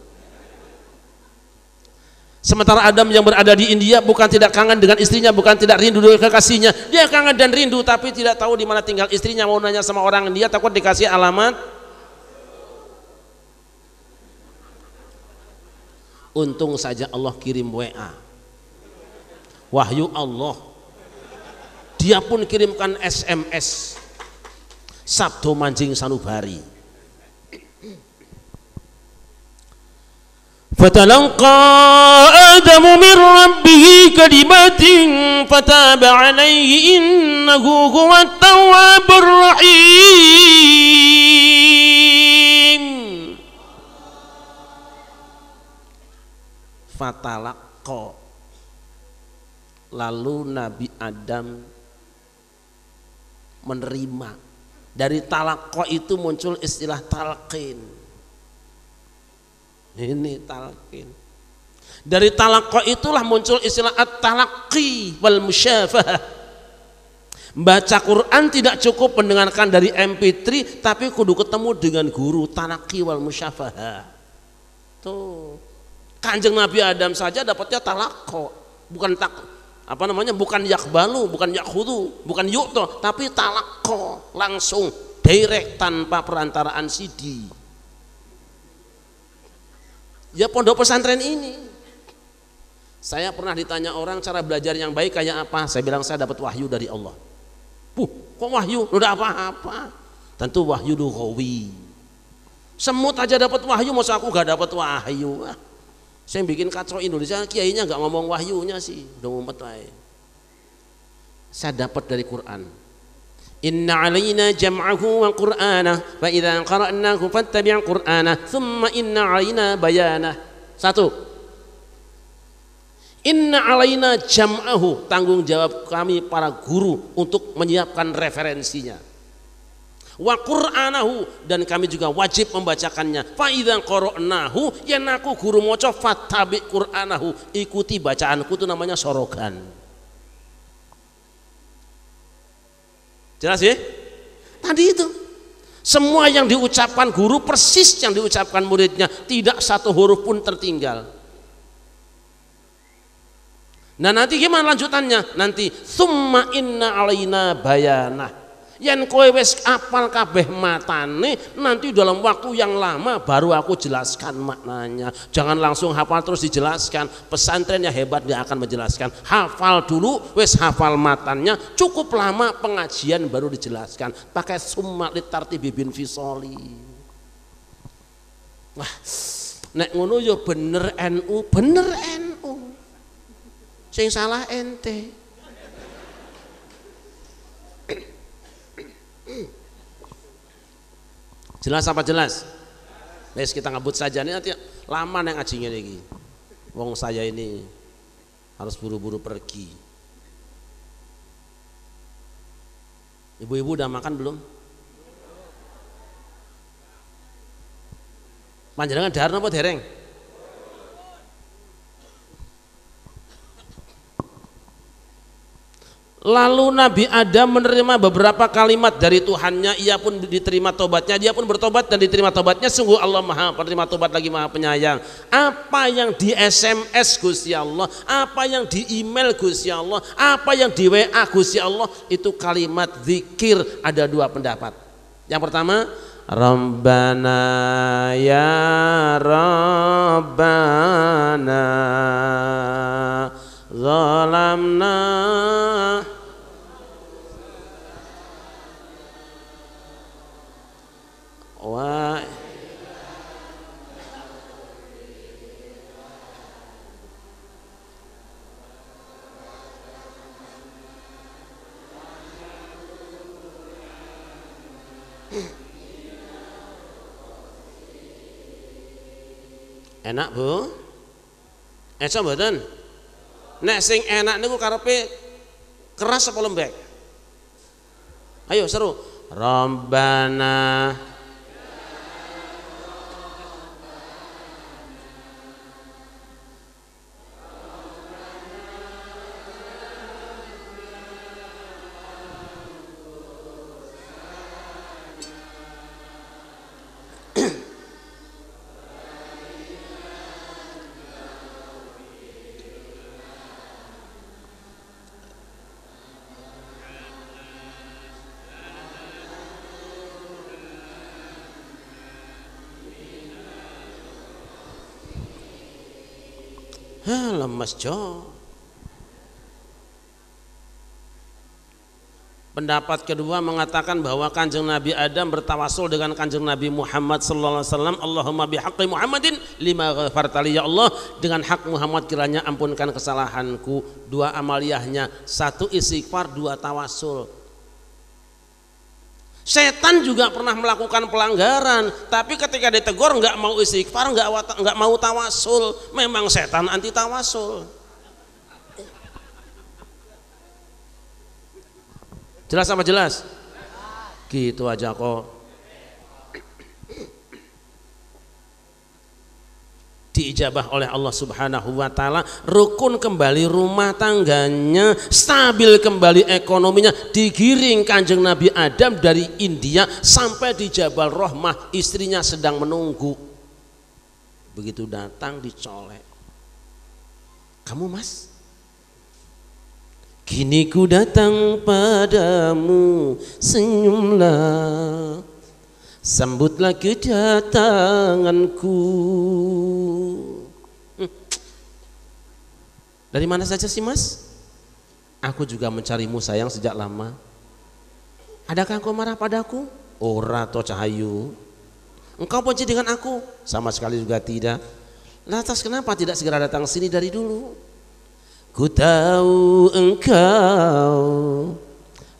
Sementara Adam yang berada di India bukan tidak kangen dengan istrinya, bukan tidak rindu dengan kekasihnya, dia kangen dan rindu, tapi tidak tahu di mana tinggal istrinya. Mau nanya sama orang India, takut dikasih alamat. Untung saja Allah kirim WA, wahyu Allah. Dia pun kirimkan SMS, Sabdo Manjing Sanubari. Fatalaqa Adamu min rabbih kalimatin fataba alaihi innahu huwat tawwabur rahim. Fatalaqa, lalu Nabi Adam menerima. Dari talaqqa itu muncul istilah talqin. Ini talqin. Dari talaqqa itulah muncul istilah at-talaqqi wal musyafahah. Baca Quran tidak cukup mendengarkan dari MP3, tapi kudu ketemu dengan guru, talaqqi wal musyafahah. Tuh. Kanjeng Nabi Adam saja dapatnya talaqqa, bukan bukan yakbalu, bukan yakhudu, bukan yu'to, tapi talaqqa, langsung direct tanpa perantaraan CD. Ya pondok pesantren ini, saya pernah ditanya orang cara belajar yang baik kayak apa, saya bilang saya dapat wahyu dari Allah. Kok wahyu? Udah apa-apa. Tentu wahyu lughawi. Semut aja dapat wahyu, masa aku gak dapat wahyu? Saya bikin kacau Indonesia, kiainya gak ngomong wahyunya sih, udah ngumpet aja. Saya dapat dari Quran. Inna alaina jam'ahu wa qur'anah fa idza qara'nahu fattabi' qur'anah thumma inna alaina bayanah. Satu, inna alaina jam'ahu, tanggung jawab kami para guru untuk menyiapkan referensinya. Wa qur'anahu, dan kami juga wajib membacakannya. Fa idza qara'nahu, yen aku guru maca fattabi' qur'anahu, ikuti bacaanku, itu namanya sorogan. Jelas ya? Tadi itu Semua yang diucapkan guru persis yang diucapkan muridnya, tidak satu huruf pun tertinggal. Nah nanti gimana lanjutannya? Nanti summa inna alaina bayanah. Yen kowe wis apal kabeh matane, nanti dalam waktu yang lama baru aku jelaskan maknanya. Jangan langsung hafal terus dijelaskan. Pesantren yang hebat dia akan menjelaskan. Hafal dulu, wis hafal matannya, cukup lama pengajian baru dijelaskan. Pakai summa litartibi bin fisoli. Wah, nek ngono yo bener NU, bener NU. Sing salah ente. Jelas apa jelas? Wes kita ngabut saja nih, nanti lama nih ngajinya lagi. Wong saya ini harus buru-buru pergi. Ibu-ibu udah makan belum? Panjenengan dahar napa dereng? Lalu Nabi Adam menerima beberapa kalimat dari Tuhannya, ia pun diterima tobatnya, dia pun bertobat dan diterima tobatnya. Sungguh Allah Maha penerima tobat lagi Maha penyayang. Apa yang di SMS Gusti Allah, apa yang di email Gusti Allah, apa yang di WA Gusti Allah, itu kalimat zikir. Ada dua pendapat. Yang pertama, Rabbana ya Rabbana zalamna wa enak Bu? Mboten? Nek sing enak niku karepe keras apa lembek? Ayo seru. Rabbana lemas jo. Pendapat kedua mengatakan bahwa Kanjeng Nabi Adam bertawasul dengan Kanjeng Nabi Muhammad sallallahu alaihi wasallam. Allahumma bihaqqi Muhammadin lima ghafartali, ya Allah, dengan hak Muhammad kiranya ampunkan kesalahanku. Dua amaliyahnya, satu istighfar, dua tawasul. Setan juga pernah melakukan pelanggaran, tapi ketika ditegur nggak mau istighfar, nggak mau tawasul. Memang setan anti tawasul. Jelas apa jelas? Gitu aja kok. Diijabah oleh Allah Subhanahu wa Ta'ala, rukun kembali rumah tangganya, stabil kembali ekonominya, digiring Kanjeng Nabi Adam dari India sampai di Jabal Rahmah, istrinya sedang menunggu. Begitu datang dicolek. Kamu Mas? Kini ku datang padamu, senyumlah, sambutlah kedatanganku. Dari mana saja sih Mas? Aku juga mencarimu sayang sejak lama. Adakah engkau marah padaku? Ora to Cahayu. Engkau benci dengan aku? Sama sekali juga tidak. Lantas kenapa tidak segera datang sini dari dulu? Ku tahu engkau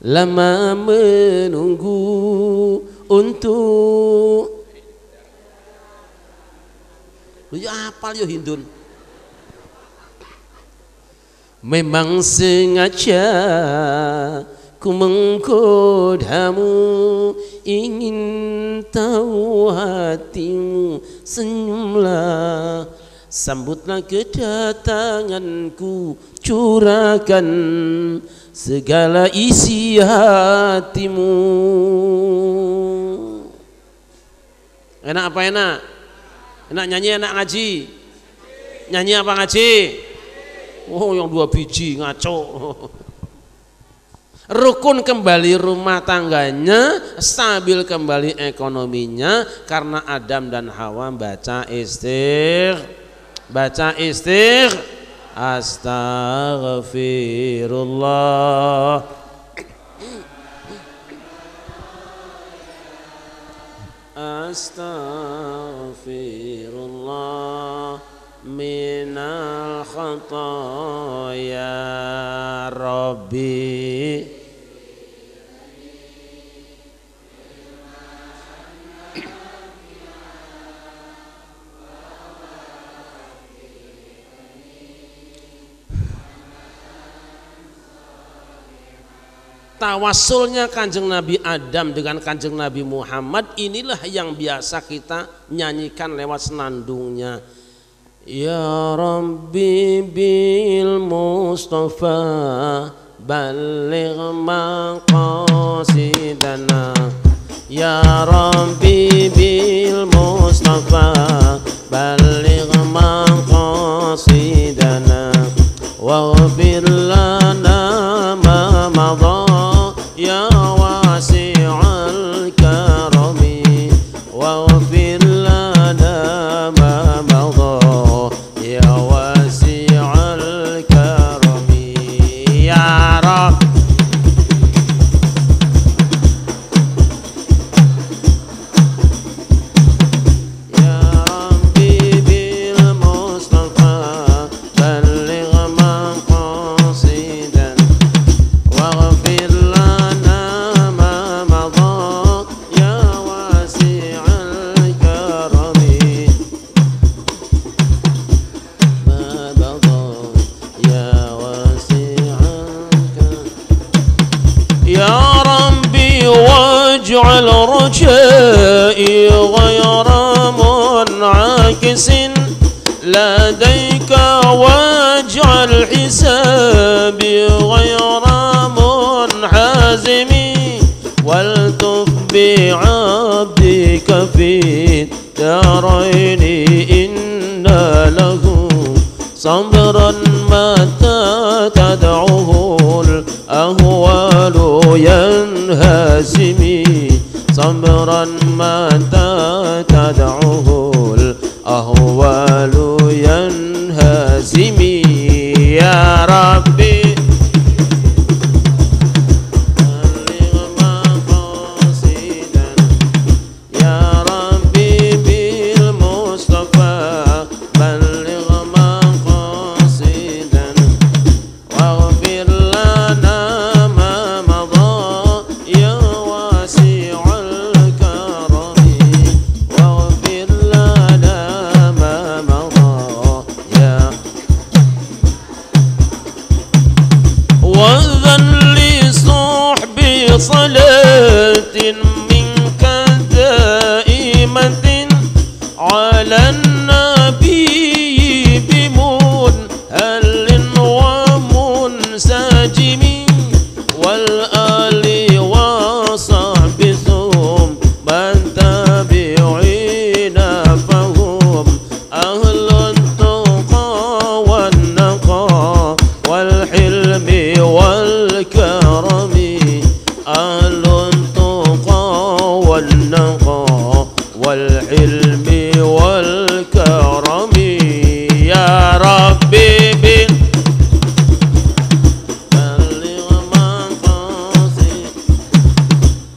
lama menunggu untuk lu ya apal yo Hindun. Memang sengaja ku menggodamu, ingin tahu hatimu, senyumlah, sambutlah kedatanganku, curahkan segala isi hatimu. Enak apa enak? Enak nyanyi, enak ngaji? Nyanyi apa ngaji? Oh, yang 2 biji ngaco. Rukun kembali rumah tangganya, stabil kembali ekonominya karena Adam dan Hawa baca astagfirullah. Astaghfirullah minal khataya Rabbi. Tawasulnya Kanjeng Nabi Adam dengan Kanjeng Nabi Muhammad inilah yang biasa kita nyanyikan lewat senandungnya. Ya Rabbi bil Mustafa balligh maqasidana. Ya Rabbi bil Mustafa balligh maqasidana waghfir lana ma madha ya wasi'al karami waghfir lana ma madha ya wasi'al karami ya Rabb. Ya Rabbi bil Mustafa balligh maqasidan waghfir واجعل رجائي غير منعكس لديك واجعل حسابي غير منحازم والتف بعبدك في الدارين إن له صبرا متى تدعوه الأهوال ينهزم صبرا متى تدعوه الأهوال ينهزم يا ربي بلغ مقاصدا يا ربي بالمصطفى بلغ مقاصدا واغفر لنا ما مضى يا واسع الكرم واغفر لنا ما مضى يا وأذن لصحبي صلاة منك دائمة على النبي بمنهل ومنسجم والآل وصحب ثم من تابعين فهم أهل التقى والنقى والحلم والكرم أهل التقى والنقى والحلم والكرم يا ربي بلغ مقاصد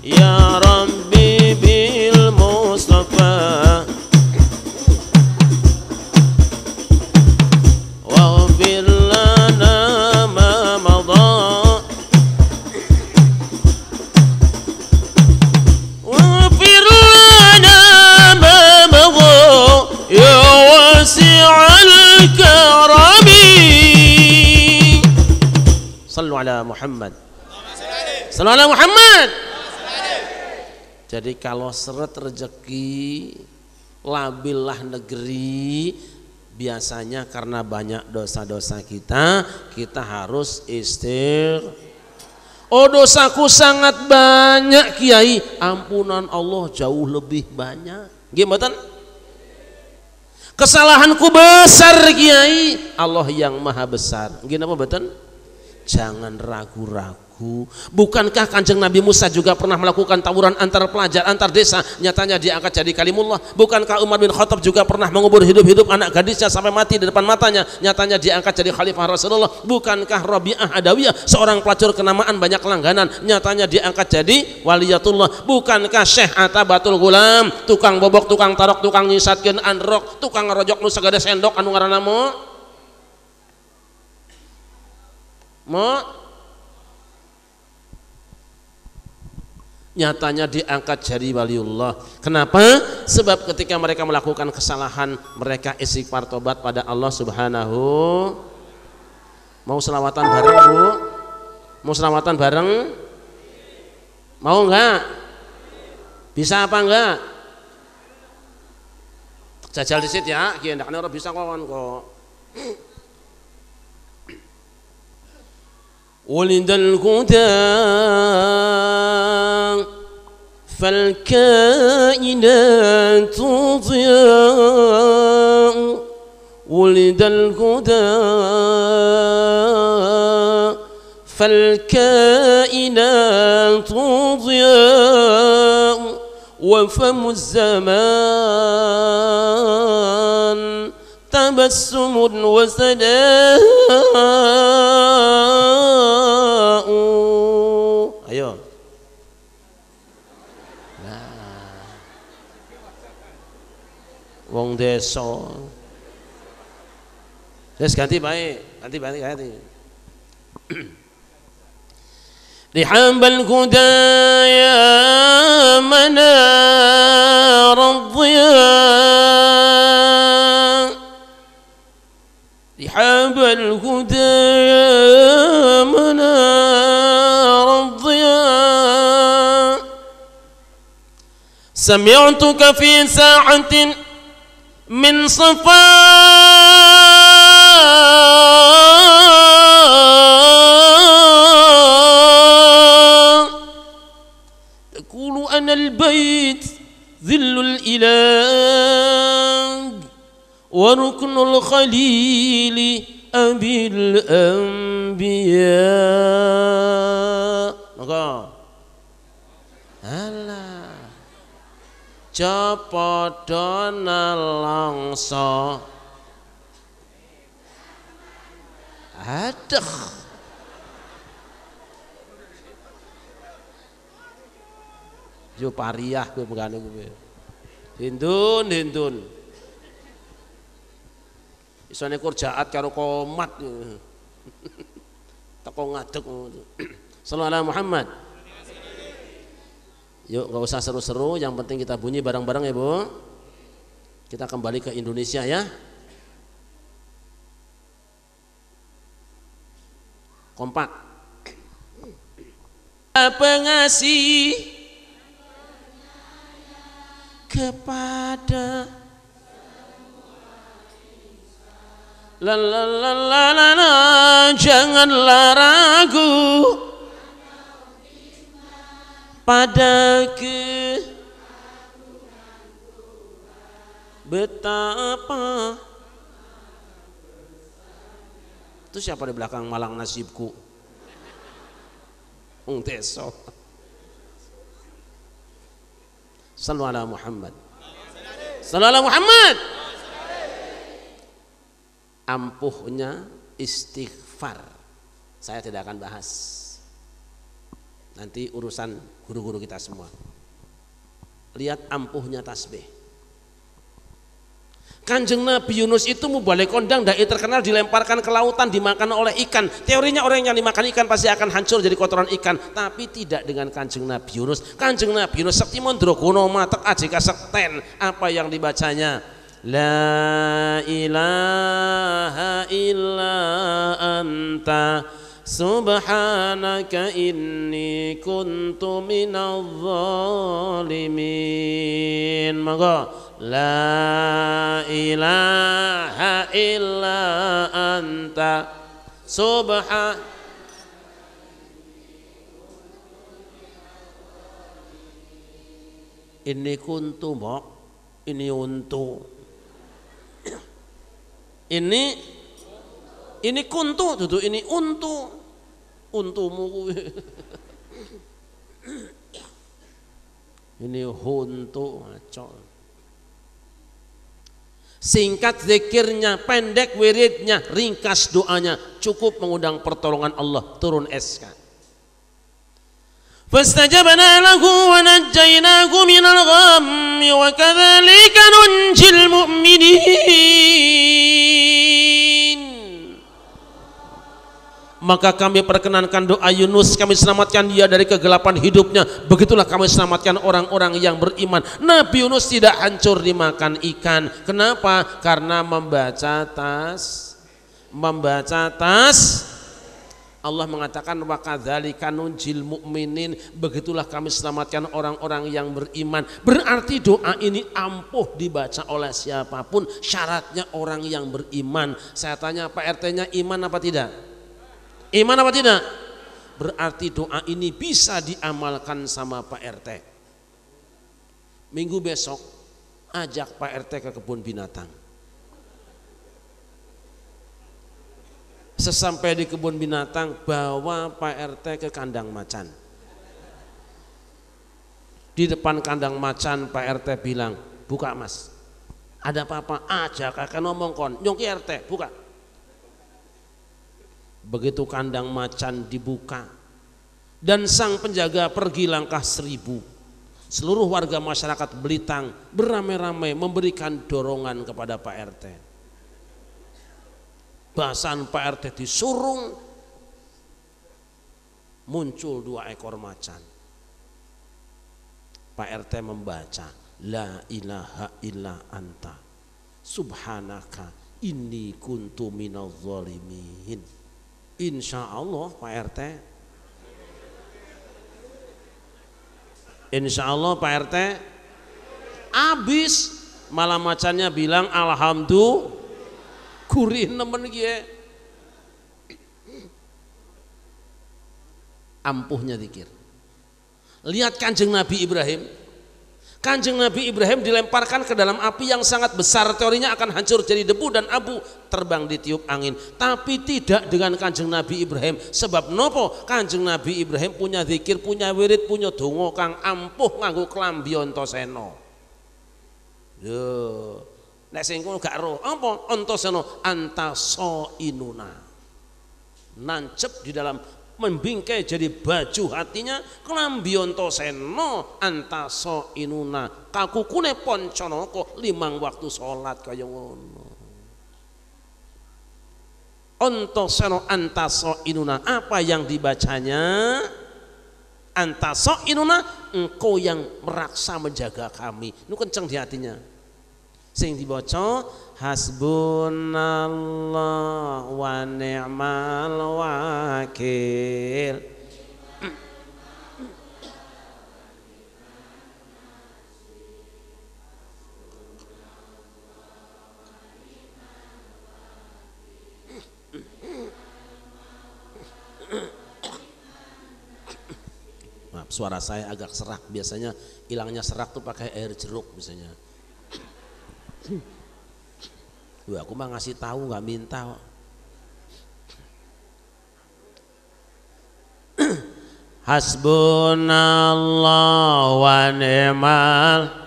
يا ربي بالمصطفى واغفر لنا ما مضى واغفر لنا ما مضى يا واسع الكرم صلوا على محمد صلوا على محمد. Jadi kalau seret rezeki labillah negeri biasanya karena banyak dosa-dosa kita harus oh dosaku sangat banyak Kiai, ampunan Allah jauh lebih banyak. Nggih mboten? Kesalahanku besar Kiai, Allah yang maha besar. Nggih napa mboten? Jangan ragu-ragu. Bukankah Kanjeng Nabi Musa juga pernah melakukan tawuran antar pelajar antar desa, nyatanya diangkat jadi kalimullah? Bukankah Umar bin Khattab juga pernah mengubur hidup-hidup anak gadisnya sampai mati di depan matanya, nyatanya diangkat jadi khalifah Rasulullah? Bukankah Rabi'ah Adawiyah seorang pelacur kenamaan banyak langganan, nyatanya diangkat jadi waliyatullah? Bukankah Syekh Atabatul Gulam tukang bobok, tukang tarok, tukang nyisatkeun androk, tukang ngerojok nu sagada sendok anu ngaranna mo nyatanya diangkat jadi waliullah. Kenapa? Sebab ketika mereka melakukan kesalahan, mereka istighfar tobat pada Allah Subhanahu. Mau selawatan bareng Bu? Mau selawatan bareng? Mau enggak? Bisa apa enggak? Jajal disit ya, kiye ndakne ora bisa kawan kok. Walidal huda فالكائنات ضياء ولد الهدى فالكائنات ضياء وفم الزمان تبسم وسناء. Ayo. Wong desa. Terus ganti baik, ganti. Rihambal huda ya manar ad-dhiya Rihambal huda ya manar ad-dhiya Sami'tuka fi sa'atin من صفاء تقول أنا البيت ذل الإله وركن الخليل أبي الأنبياء. Cepodo nelongso aduh yo pariah kowe mengane kowe hindun isone kurjaat karo komat teko ngadeg. Sallallahu alaihi Muhammad. Yuk nggak usah seru-seru, yang penting kita bunyi bareng-bareng ya Bu. Kita kembali ke Indonesia ya. Kompak. Pengasih kepada janganlah ragu pada betapa. Itu siapa di belakang malang nasibku? Teso. Sallu ala Muhammad. Sallu ala Muhammad. Ampuhnya istighfar saya tidak akan bahas. Nanti urusan guru-guru kita semua. Lihat ampuhnya tasbih. Kanjeng Nabi Yunus itu mubalik kondang, dai terkenal, dilemparkan ke lautan, dimakan oleh ikan. Teorinya orang yang dimakan ikan pasti akan hancur jadi kotoran ikan. Tapi tidak dengan Kanjeng Nabi Yunus. Kanjeng Nabi Yunus sekti mondrogono matek ajika sekten. Apa yang dibacanya? La ilaha illa anta subhanaka inni kuntu minadh dhalimin. Monggo. La ilaha illa anta subhanaka inni kuntu Ini untu. Ini kuntu tuh, ini untu. Untumu kuwi. Ini huntu ngaco. Singkat zikirnya, pendek wiridnya, ringkas doanya, cukup mengundang pertolongan Allah, turun SK. Fastajabna lahu wa najjaynahu minal ghammi wa kadzalika nunjil mu'minin. Maka kami perkenankan doa Yunus, kami selamatkan dia dari kegelapan hidupnya. Begitulah kami selamatkan orang-orang yang beriman. Nabi Yunus tidak hancur dimakan ikan. Kenapa? Karena membaca tas. Allah mengatakan wa kadzalika nunjil mu'minin. Begitulah kami selamatkan orang-orang yang beriman. Berarti doa ini ampuh dibaca oleh siapapun. Syaratnya orang yang beriman. Saya tanya Pak RT-nya iman apa tidak? Iman apa tidak? Berarti doa ini bisa diamalkan sama Pak RT. Minggu besok ajak Pak RT ke kebun binatang. Sesampai di kebun binatang, bawa Pak RT ke kandang macan. Di depan kandang macan Pak RT bilang, buka mas, ada apa-apa aja kakak ngomong kon, nyongki RT buka. Begitu kandang macan dibuka dan sang penjaga pergi langkah 1000, seluruh warga masyarakat Belitang beramai-ramai memberikan dorongan kepada Pak RT. Bahasan Pak RT disurung, muncul 2 ekor macan. Pak RT membaca la ilaha illa anta subhanaka inni kuntu minadz zalimin. Insya Allah Pak RT, insya Allah Pak RT habis. Malah macannya bilang alhamdulillah gurih nemen gie. Ampuhnya zikir. Lihat Kanjeng Nabi Ibrahim. Kanjeng Nabi Ibrahim dilemparkan ke dalam api yang sangat besar, teorinya akan hancur jadi debu dan abu, terbang ditiup angin. Tapi tidak dengan Kanjeng Nabi Ibrahim. Sebab nopo? Kanjeng Nabi Ibrahim punya zikir, punya wirid, punya donga kang ampuh nganggo klambi Antasena. Yo, nek sing kono gak roh apa Antasena antasainuna. Nancep di dalam, membingkai jadi baju hatinya klambi Antasena antasainuna. Kakukune Pancanaka 5 waktu salat kaya ngono. Antasena antasainuna, apa yang dibacanya? Antasainuna, engkau yang meraksa menjaga kami. Ini kenceng di hatinya. Sing dibaca hasbunallah wa ni'mal wakil. Maaf, suara saya agak serak. Biasanya hilangnya serak tuh pakai air jeruk misalnya. Aku mah ngasih tahu nggak minta. Hasbunallah wa ni'mal.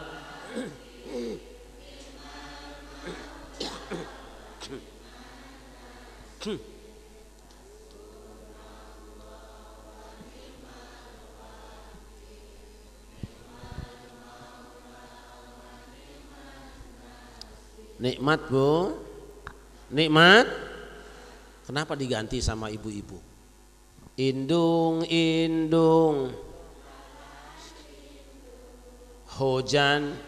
Nikmat Bu, nikmat. Kenapa diganti sama ibu-ibu? Indung, indung, hujan,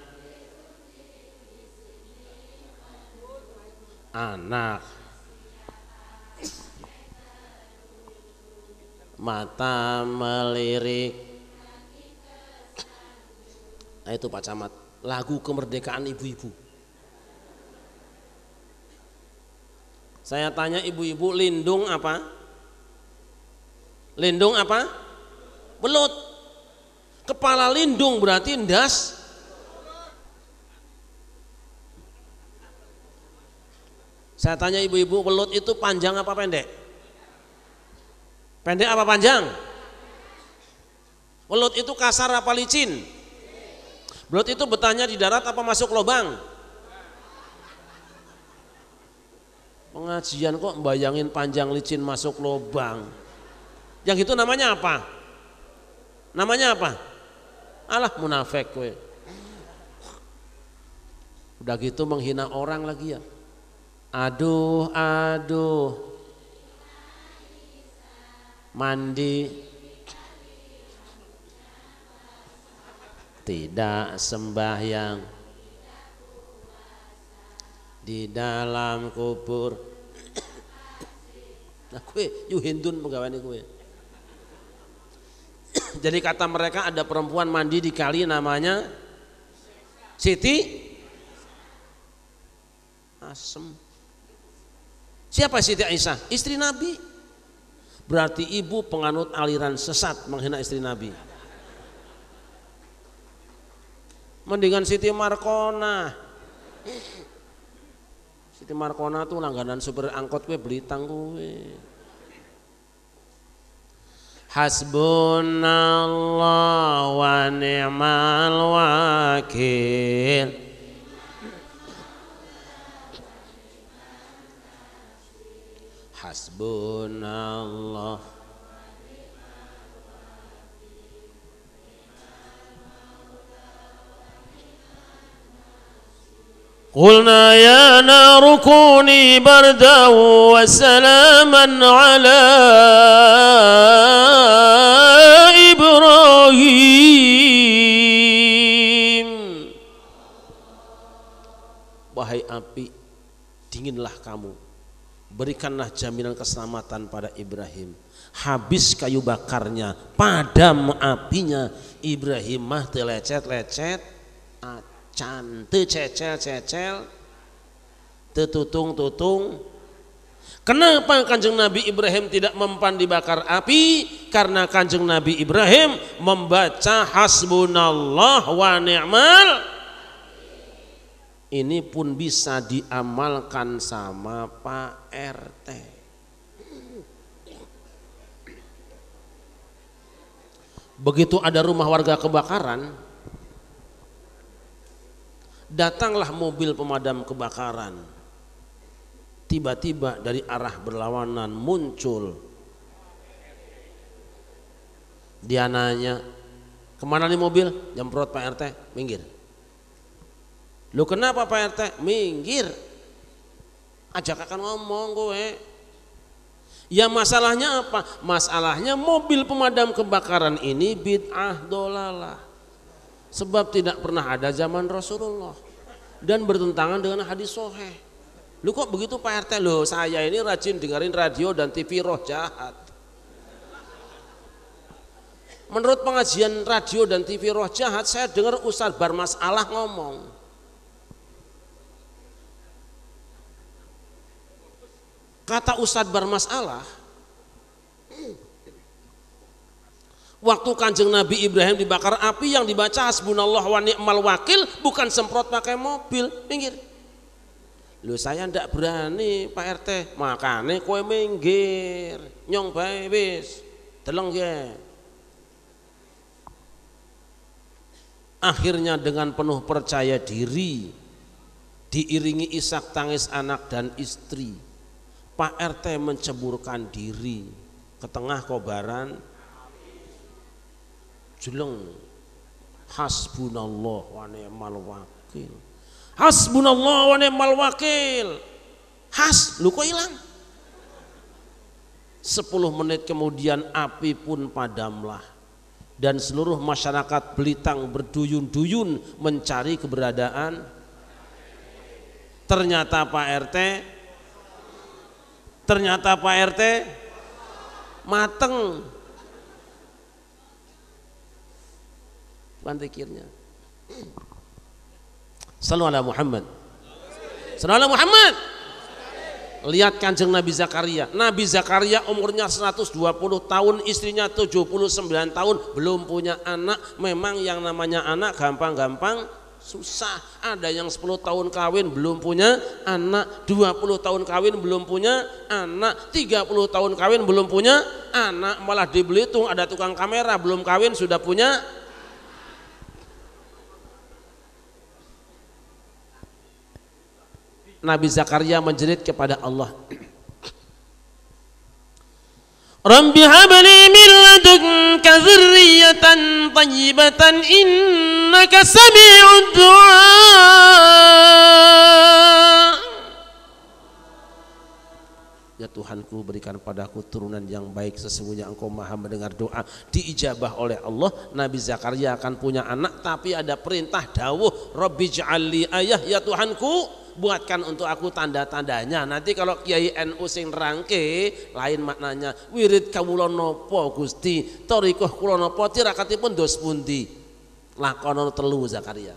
anak, mata melirik. Nah itu Pak Camat, lagu kemerdekaan ibu-ibu. Saya tanya ibu-ibu, lindung apa? Lindung apa? Belut. Kepala lindung berarti ndas. Saya tanya ibu-ibu, welut itu panjang apa pendek? Pendek apa panjang? Welut itu kasar apa licin? Welut itu betahnya di darat apa masuk lubang? Pengajian kok bayangin panjang licin masuk lubang. Yang itu namanya apa? Namanya apa? Alah munafik kowe. Udah gitu menghina orang lagi ya. Aduh, mandi tidak sembahyang di dalam kubur. Nah kue yu hindun pegawai kue. Jadi kata mereka ada perempuan mandi di kali namanya Siti Asem. Siapa Siti Aisyah? Istri Nabi. Berarti ibu penganut aliran sesat menghina istri Nabi. Mendingan Siti Markona. Siti Markona tuh langganan supir angkot gue Belitang gue. Hasbunallah wa ni'mal wakil. Hasbunallah. Qulna ya naru kuni bardan wa salaman ala Ibrahim. Wahai api, dinginlah kamu. Berikanlah jaminan keselamatan pada Ibrahim. Habis kayu bakarnya, padam apinya. Ibrahim mah teu lecet-lecet, acan teu cecel-cecel, teu tutung-tutung. Kenapa Kanjeng Nabi Ibrahim tidak mempan dibakar api? Karena Kanjeng Nabi Ibrahim membaca hasbunallah wa ni'mal. Ini pun bisa diamalkan sama Pak RT. Begitu ada rumah warga kebakaran, datanglah mobil pemadam kebakaran. Tiba-tiba dari arah berlawanan muncul. Dia nanya, kemana nih mobil? Nyemprot Pak RT, minggir. Lu kenapa Pak RT? Minggir. Ajak akan ngomong gue. Ya masalahnya apa? Masalahnya mobil pemadam kebakaran ini bid'ah dolalah. Sebab tidak pernah ada zaman Rasulullah dan bertentangan dengan hadis sahih. Lu kok begitu Pak RT? Loh saya ini rajin dengerin radio dan TV Roh Jahat. Menurut pengajian radio dan TV Roh Jahat, saya dengar Ustadz Barmas Allah ngomong, kata Ustadz Barmas Allah, waktu Kanjeng Nabi Ibrahim dibakar api yang dibaca hasbunallah wa ni'mal wakil bukan semprot pakai mobil, minggir. Loh saya ndak berani Pak RT, makane kowe minggir, nyong bae wis, deleng ya. Akhirnya dengan penuh percaya diri, diiringi isak tangis anak dan istri, Pak RT menceburkan diri ke tengah kobaran, jeleng, hasbunallah wa ni'mal wakil, hasbunallah wa ni'mal wakil. Lu kok hilang? 10 menit kemudian api pun padamlah dan seluruh masyarakat Belitang berduyun-duyun mencari keberadaan. Ternyata Pak RT mateng bukan pikirnya. Sallallahu alaihi Muhammad. Sallallahu alaihi Muhammad. Lihat Kanjeng Nabi Zakaria. Nabi Zakaria umurnya 120 tahun, istrinya 79 tahun, belum punya anak. Memang yang namanya anak gampang-gampang susah. Ada yang 10 tahun kawin belum punya anak, 20 tahun kawin belum punya anak, 30 tahun kawin belum punya anak. Malah di Belitung ada tukang kamera belum kawin sudah punya. Nabi Zakaria menjerit kepada Allah, Rabbi habli min ladunka dzurriyyatan thayyibatan innaka sami'ud du'a. Ya Tuhanku, berikan padaku turunan yang baik, sesungguhnya Engkau Maha mendengar doa. Diijabah oleh Allah. Nabi Zakaria akan punya anak, tapi ada perintah dawuh, Rabbi ja'alli ayah, ya Tuhanku buatkan untuk aku tanda-tandanya. Nanti kalau Kiai NU sing rangke lain maknanya, wirid kawula napa Gusti, thariqah kula napa, tirakatipun dos pundi. Lakono telu Zakaria.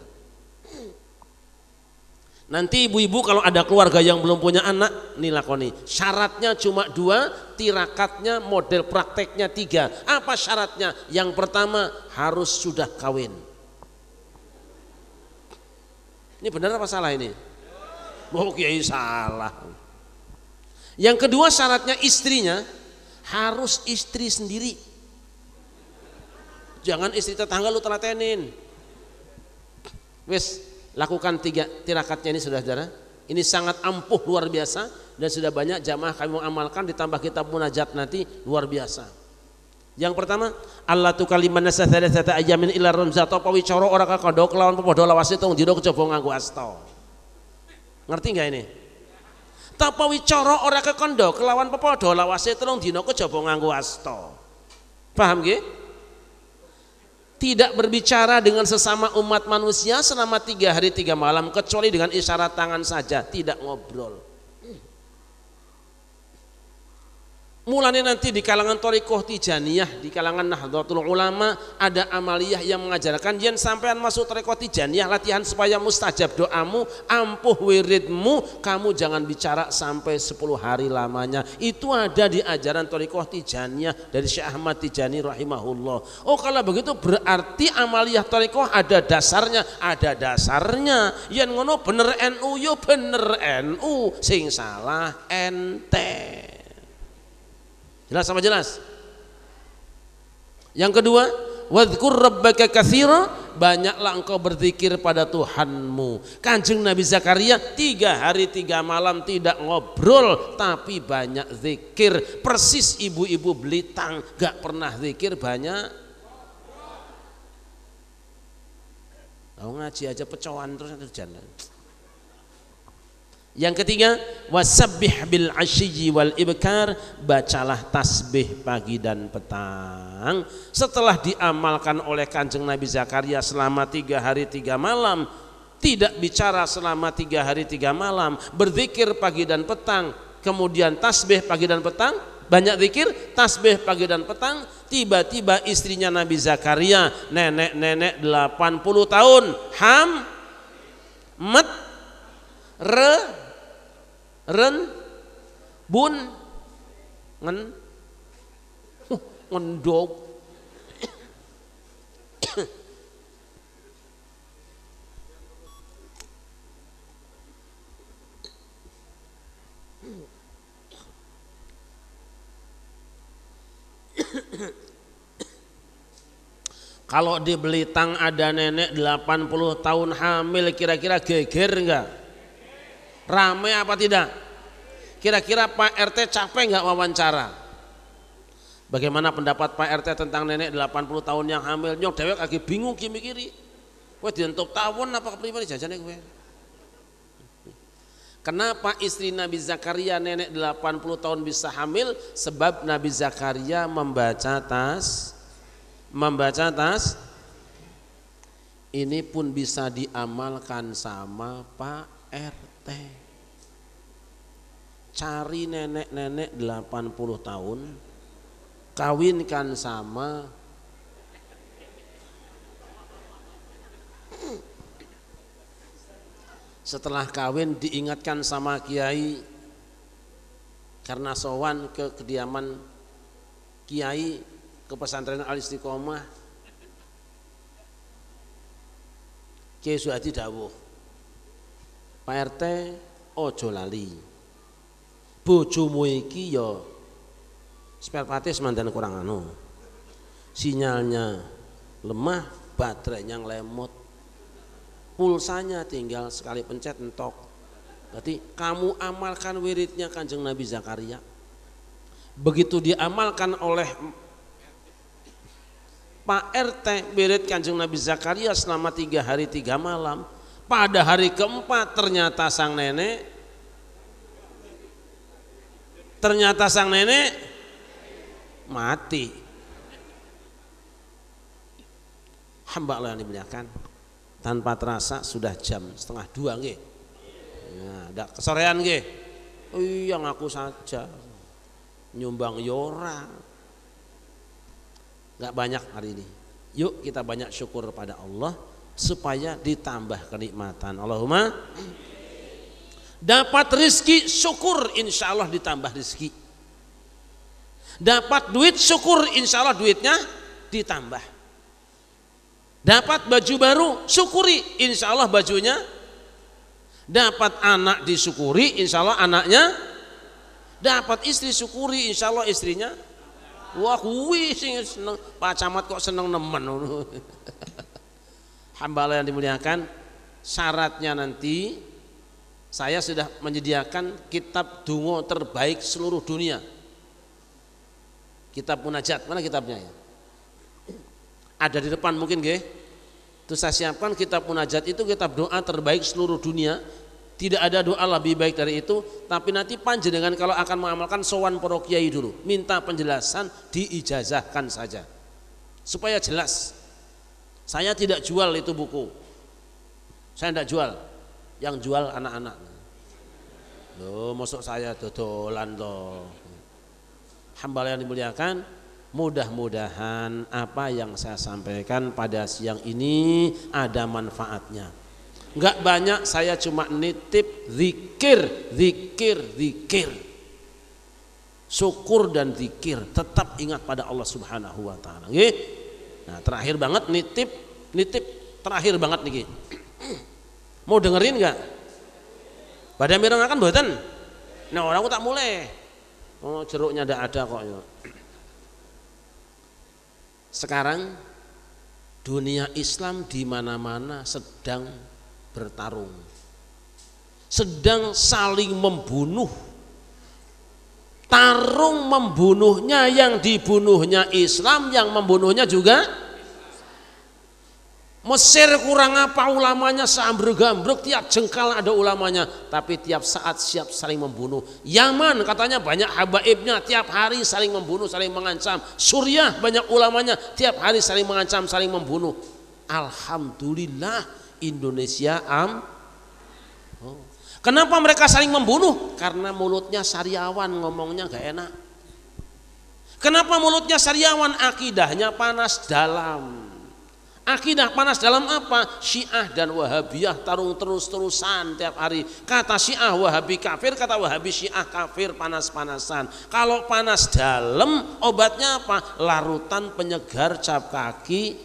Nanti ibu-ibu kalau ada keluarga yang belum punya anak, nih lakoni. Syaratnya cuma 2, tirakatnya model prakteknya 3. Apa syaratnya? Yang pertama harus sudah kawin. Ini benar apa salah ini? Oh Kiai salah. Yang kedua syaratnya istrinya harus istri sendiri. Jangan istri tetangga lu telatenin. Wes, lakukan 3 tirakatnya ini saudara-saudara. Ini sangat ampuh luar biasa dan sudah banyak jamaah kami mengamalkan, ditambah kitab munajat nanti luar biasa. Yang pertama, Allah tu kalimanna sathalathata ayamin ila ramza ta pawicara ora kakondo kelawan pepodo lawase tong dina kejaba nganggo asta. Ngerti nggak ini? Tapa wicara ora kekondo kelawan pepodo lawase 3 dina kejaba nganggo asta. Paham nggih? Tidak berbicara dengan sesama umat manusia selama 3 hari 3 malam kecuali dengan isyarat tangan saja, tidak ngobrol. Mulanya nanti di kalangan Thariqah Tijaniyah, di kalangan Nahdlatul Ulama ada amaliyah yang mengajarkan yen sampean masuk Thariqah Tijaniyah latihan supaya mustajab doamu, ampuh wiridmu, kamu jangan bicara sampai 10 hari lamanya. Itu ada di ajaran Thariqah Tijaniyah dari Syekh Ahmad Tijani rahimahullah. Oh kalau begitu berarti amaliyah Thariqah ada dasarnya, ada dasarnya. Yen ngono bener NU yo bener NU, sing salah ente. Jelas sama jelas? Yang kedua, wadhkur rabbaka katsira, banyaklah engkau berzikir pada Tuhanmu. Kanjeng Nabi Zakaria 3 hari 3 malam tidak ngobrol tapi banyak zikir. Persis ibu-ibu Belitang gak pernah zikir, banyak ngaji aja pecohan terus jalan. Yang ketiga, wasabbih bil asyyi wal ibkar, bacalah tasbih pagi dan petang. Setelah diamalkan oleh Kanjeng Nabi Zakaria selama 3 hari 3 malam, tidak bicara selama 3 hari 3 malam, berzikir pagi dan petang, kemudian tasbih pagi dan petang, banyak zikir, tasbih pagi dan petang. Tiba-tiba istrinya Nabi Zakaria, nenek-nenek 80 tahun, ren bun ngendog Kalau di Belitang ada nenek 80 tahun hamil, kira-kira geger enggak? Ramai apa tidak? Kira-kira Pak RT capek nggak wawancara? Bagaimana pendapat Pak RT tentang nenek 80 tahun yang hamil? Nyok dewek lagi bingung mikiri. Kowe dientuk tawon apa kepribadi jajane kowe? Kenapa istri Nabi Zakaria nenek 80 tahun bisa hamil? Sebab Nabi Zakaria membaca tas. Ini pun bisa diamalkan sama Pak RT. Cari nenek-nenek 80 tahun, kawinkan sama setelah kawin diingatkan sama kiai karena sowan ke kediaman kiai ke pesantren Al Istiqomah. Kiai Suhadi dawuh, Pak RT ojo lali. Bojomu iki ya spare parts mandan kurang anu. Sinyalnya lemah, baterainya ngelemot. Pulsanya tinggal sekali pencet entok. Berarti kamu amalkan wiridnya Kanjeng Nabi Zakaria. Begitu diamalkan oleh Pak RT wirid Kanjeng Nabi Zakaria selama 3 hari 3 malam. Pada hari keempat ternyata sang nenek mati. Hamba Allah yang dimuliakan, tanpa terasa sudah jam 1:30 nggih. Nah, ada kesorean nggih. Oh iya ngaku saja. Nyumbang yora. Enggak banyak hari ini. Yuk kita banyak syukur pada Allah supaya ditambah kenikmatan. Allahumma dapat rizki syukur, insya Allah ditambah rizki. Dapat duit syukur, insya Allah duitnya ditambah. Dapat baju baru syukuri, insya Allah bajunya. Dapat anak disyukuri, insya Allah anaknya. Dapat istri syukuri, insya Allah istrinya. Wah kuwi sing seneng Pak Camat kok seneng nemen. Hamba Allah yang dimuliakan, syaratnya nanti saya sudah menyediakan kitab donga terbaik seluruh dunia. Kitab munajat, mana kitabnya ya? Ada di depan mungkin nggih. Terus saya siapkan kitab munajat itu kitab doa terbaik seluruh dunia. Tidak ada doa lebih baik dari itu. Tapi nanti panjenengan kalau akan mengamalkan sowan para kiai dulu, minta penjelasan, diijazahkan saja supaya jelas. Saya tidak jual itu buku. Saya tidak jual. Yang jual anak-anak. Loh, masuk saya dodolan toh. Hamba yang dimuliakan, mudah-mudahan apa yang saya sampaikan pada siang ini ada manfaatnya. Enggak banyak, saya cuma nitip zikir. Syukur dan zikir, tetap ingat pada Allah Subhanahu wa taala. Nggih. Nah, terakhir banget nitip terakhir banget niki. Mau dengerin enggak? Pada mirengaken mboten? Nah, orang aku tak mulai. Oh, jeruknya ndak ada kok ya. Sekarang dunia Islam di mana-mana sedang bertarung. Sedang saling membunuh. Tarung membunuhnya, yang dibunuhnya Islam, yang membunuhnya juga Mesir kurang apa ulamanya, seambruk-ambruk, tiap jengkal ada ulamanya, tapi tiap saat siap saling membunuh. Yaman katanya banyak habaibnya, tiap hari saling membunuh, saling mengancam. Suriah banyak ulamanya, tiap hari saling mengancam, saling membunuh. Alhamdulillah Indonesia Kenapa mereka saling membunuh? Karena mulutnya sariawan, ngomongnya gak enak. Kenapa mulutnya sariawan? Akidahnya panas dalam. Akidah panas dalam apa? Syiah dan Wahabiyah tarung terus-terusan tiap hari. Kata Syiah Wahabi kafir, kata Wahabi Syiah kafir, panas-panasan. Kalau panas dalam, obatnya apa? Larutan penyegar cap kaki.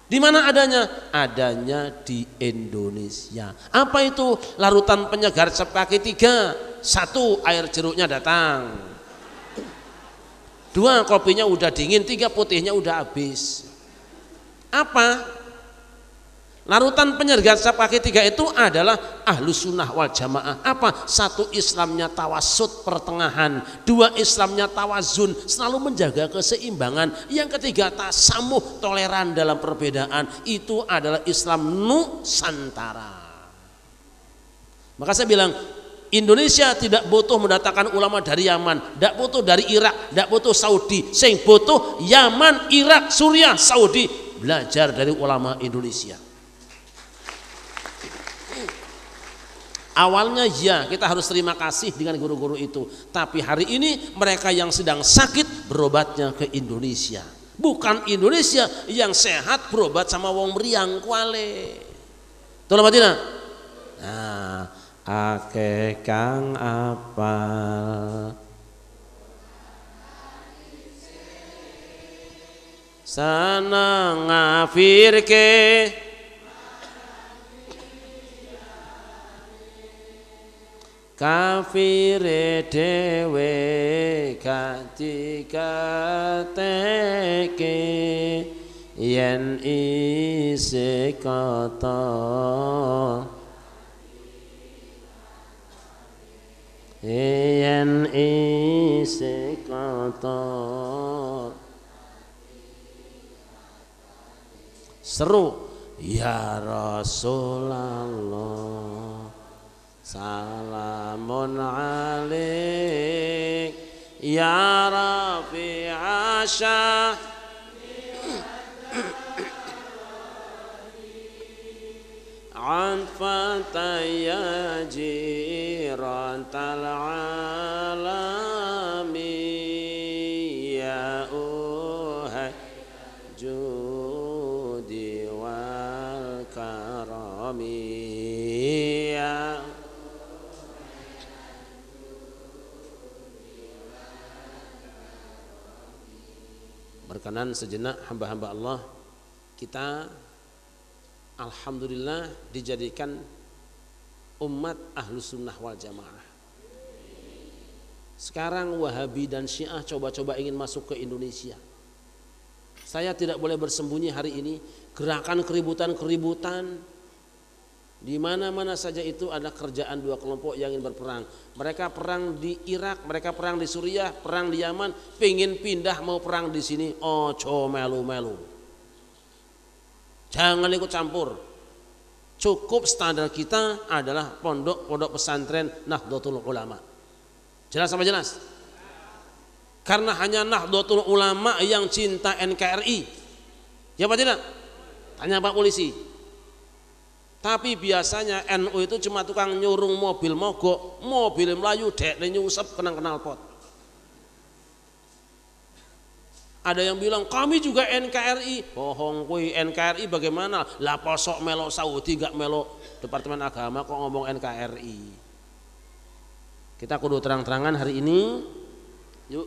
Di mana adanya? Adanya di Indonesia. Apa itu larutan penyegar cap kaki? 3. 1. Air jeruknya datang. 2. Kopinya udah dingin. 3. Putihnya udah habis. Apa? Larutan penyegar cap kaki 3 itu adalah Ahlus Sunnah wal Jamaah. Apa? 1. Islamnya tawasud pertengahan. 2. Islamnya tawazun, selalu menjaga keseimbangan. Yang ketiga tasamuh, toleran dalam perbedaan. Itu adalah Islam Nusantara. Maka saya bilang Indonesia tidak butuh mendatangkan ulama dari Yaman, tidak butuh dari Irak, tidak butuh Saudi. Sing butuh Yaman, Irak, Suriah, Saudi. Belajar dari ulama Indonesia. Awalnya ya kita harus terima kasih dengan guru-guru itu. Tapi hari ini mereka yang sedang sakit berobatnya ke Indonesia. Bukan Indonesia yang sehat berobat sama wong meriang kuale. Tolong Madinah. Nah, akeh kang apal seneng ngafirke kafire dhewe gak dikateke yen isih kotor yen isih kotor. Seru ya Rasulullah salamun alaik ya Rafi'a syah anfata ya jiran alami ya uhai judi wal karami ya berkenan sejenak hamba-hamba Allah kita alhamdulillah dijadikan umat ahlus sunnah wal jamaah. Sekarang Wahabi dan Syiah coba-coba ingin masuk ke Indonesia. Saya tidak boleh bersembunyi hari ini. Gerakan keributan-keributan di mana-mana saja itu ada kerjaan dua kelompok yang ingin berperang. Mereka perang di Irak, mereka perang di Suriah, perang di Yaman, pengen pindah mau perang di sini. Ojo melu-melu. Jangan ikut campur. Cukup standar kita adalah pondok pesantren Nahdlatul Ulama. Jelas apa jelas? Karena hanya Nahdlatul Ulama yang cinta NKRI. Ya Pak tidak? Tanya Pak polisi. Tapi biasanya NU itu cuma tukang nyurung mobil mogok, mobil Melayu dek nyungsep kenang knalpot. Ada yang bilang kami juga NKRI. Bohong kuwi, NKRI bagaimana? Lah posok melok Saudi gak melok Departemen Agama kok ngomong NKRI. Kita kudu terang-terangan hari ini. Yuk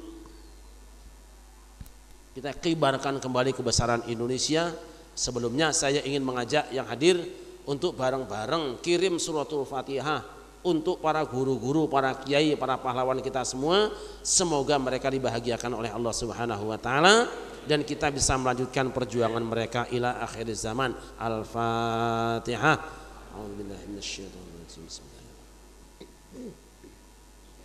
kita kibarkan kembali kebesaran Indonesia. Sebelumnya saya ingin mengajak yang hadir untuk bareng-bareng kirim suratul Fatihah untuk para guru-guru, para kiai, para pahlawan kita semua. Semoga mereka dibahagiakan oleh Allah Subhanahu wa taala dan kita bisa melanjutkan perjuangan mereka ila akhir zaman. Al-Fatihah. A'udzubillahi minasyaitonir rajim. Bismillahirrahmanirrahim.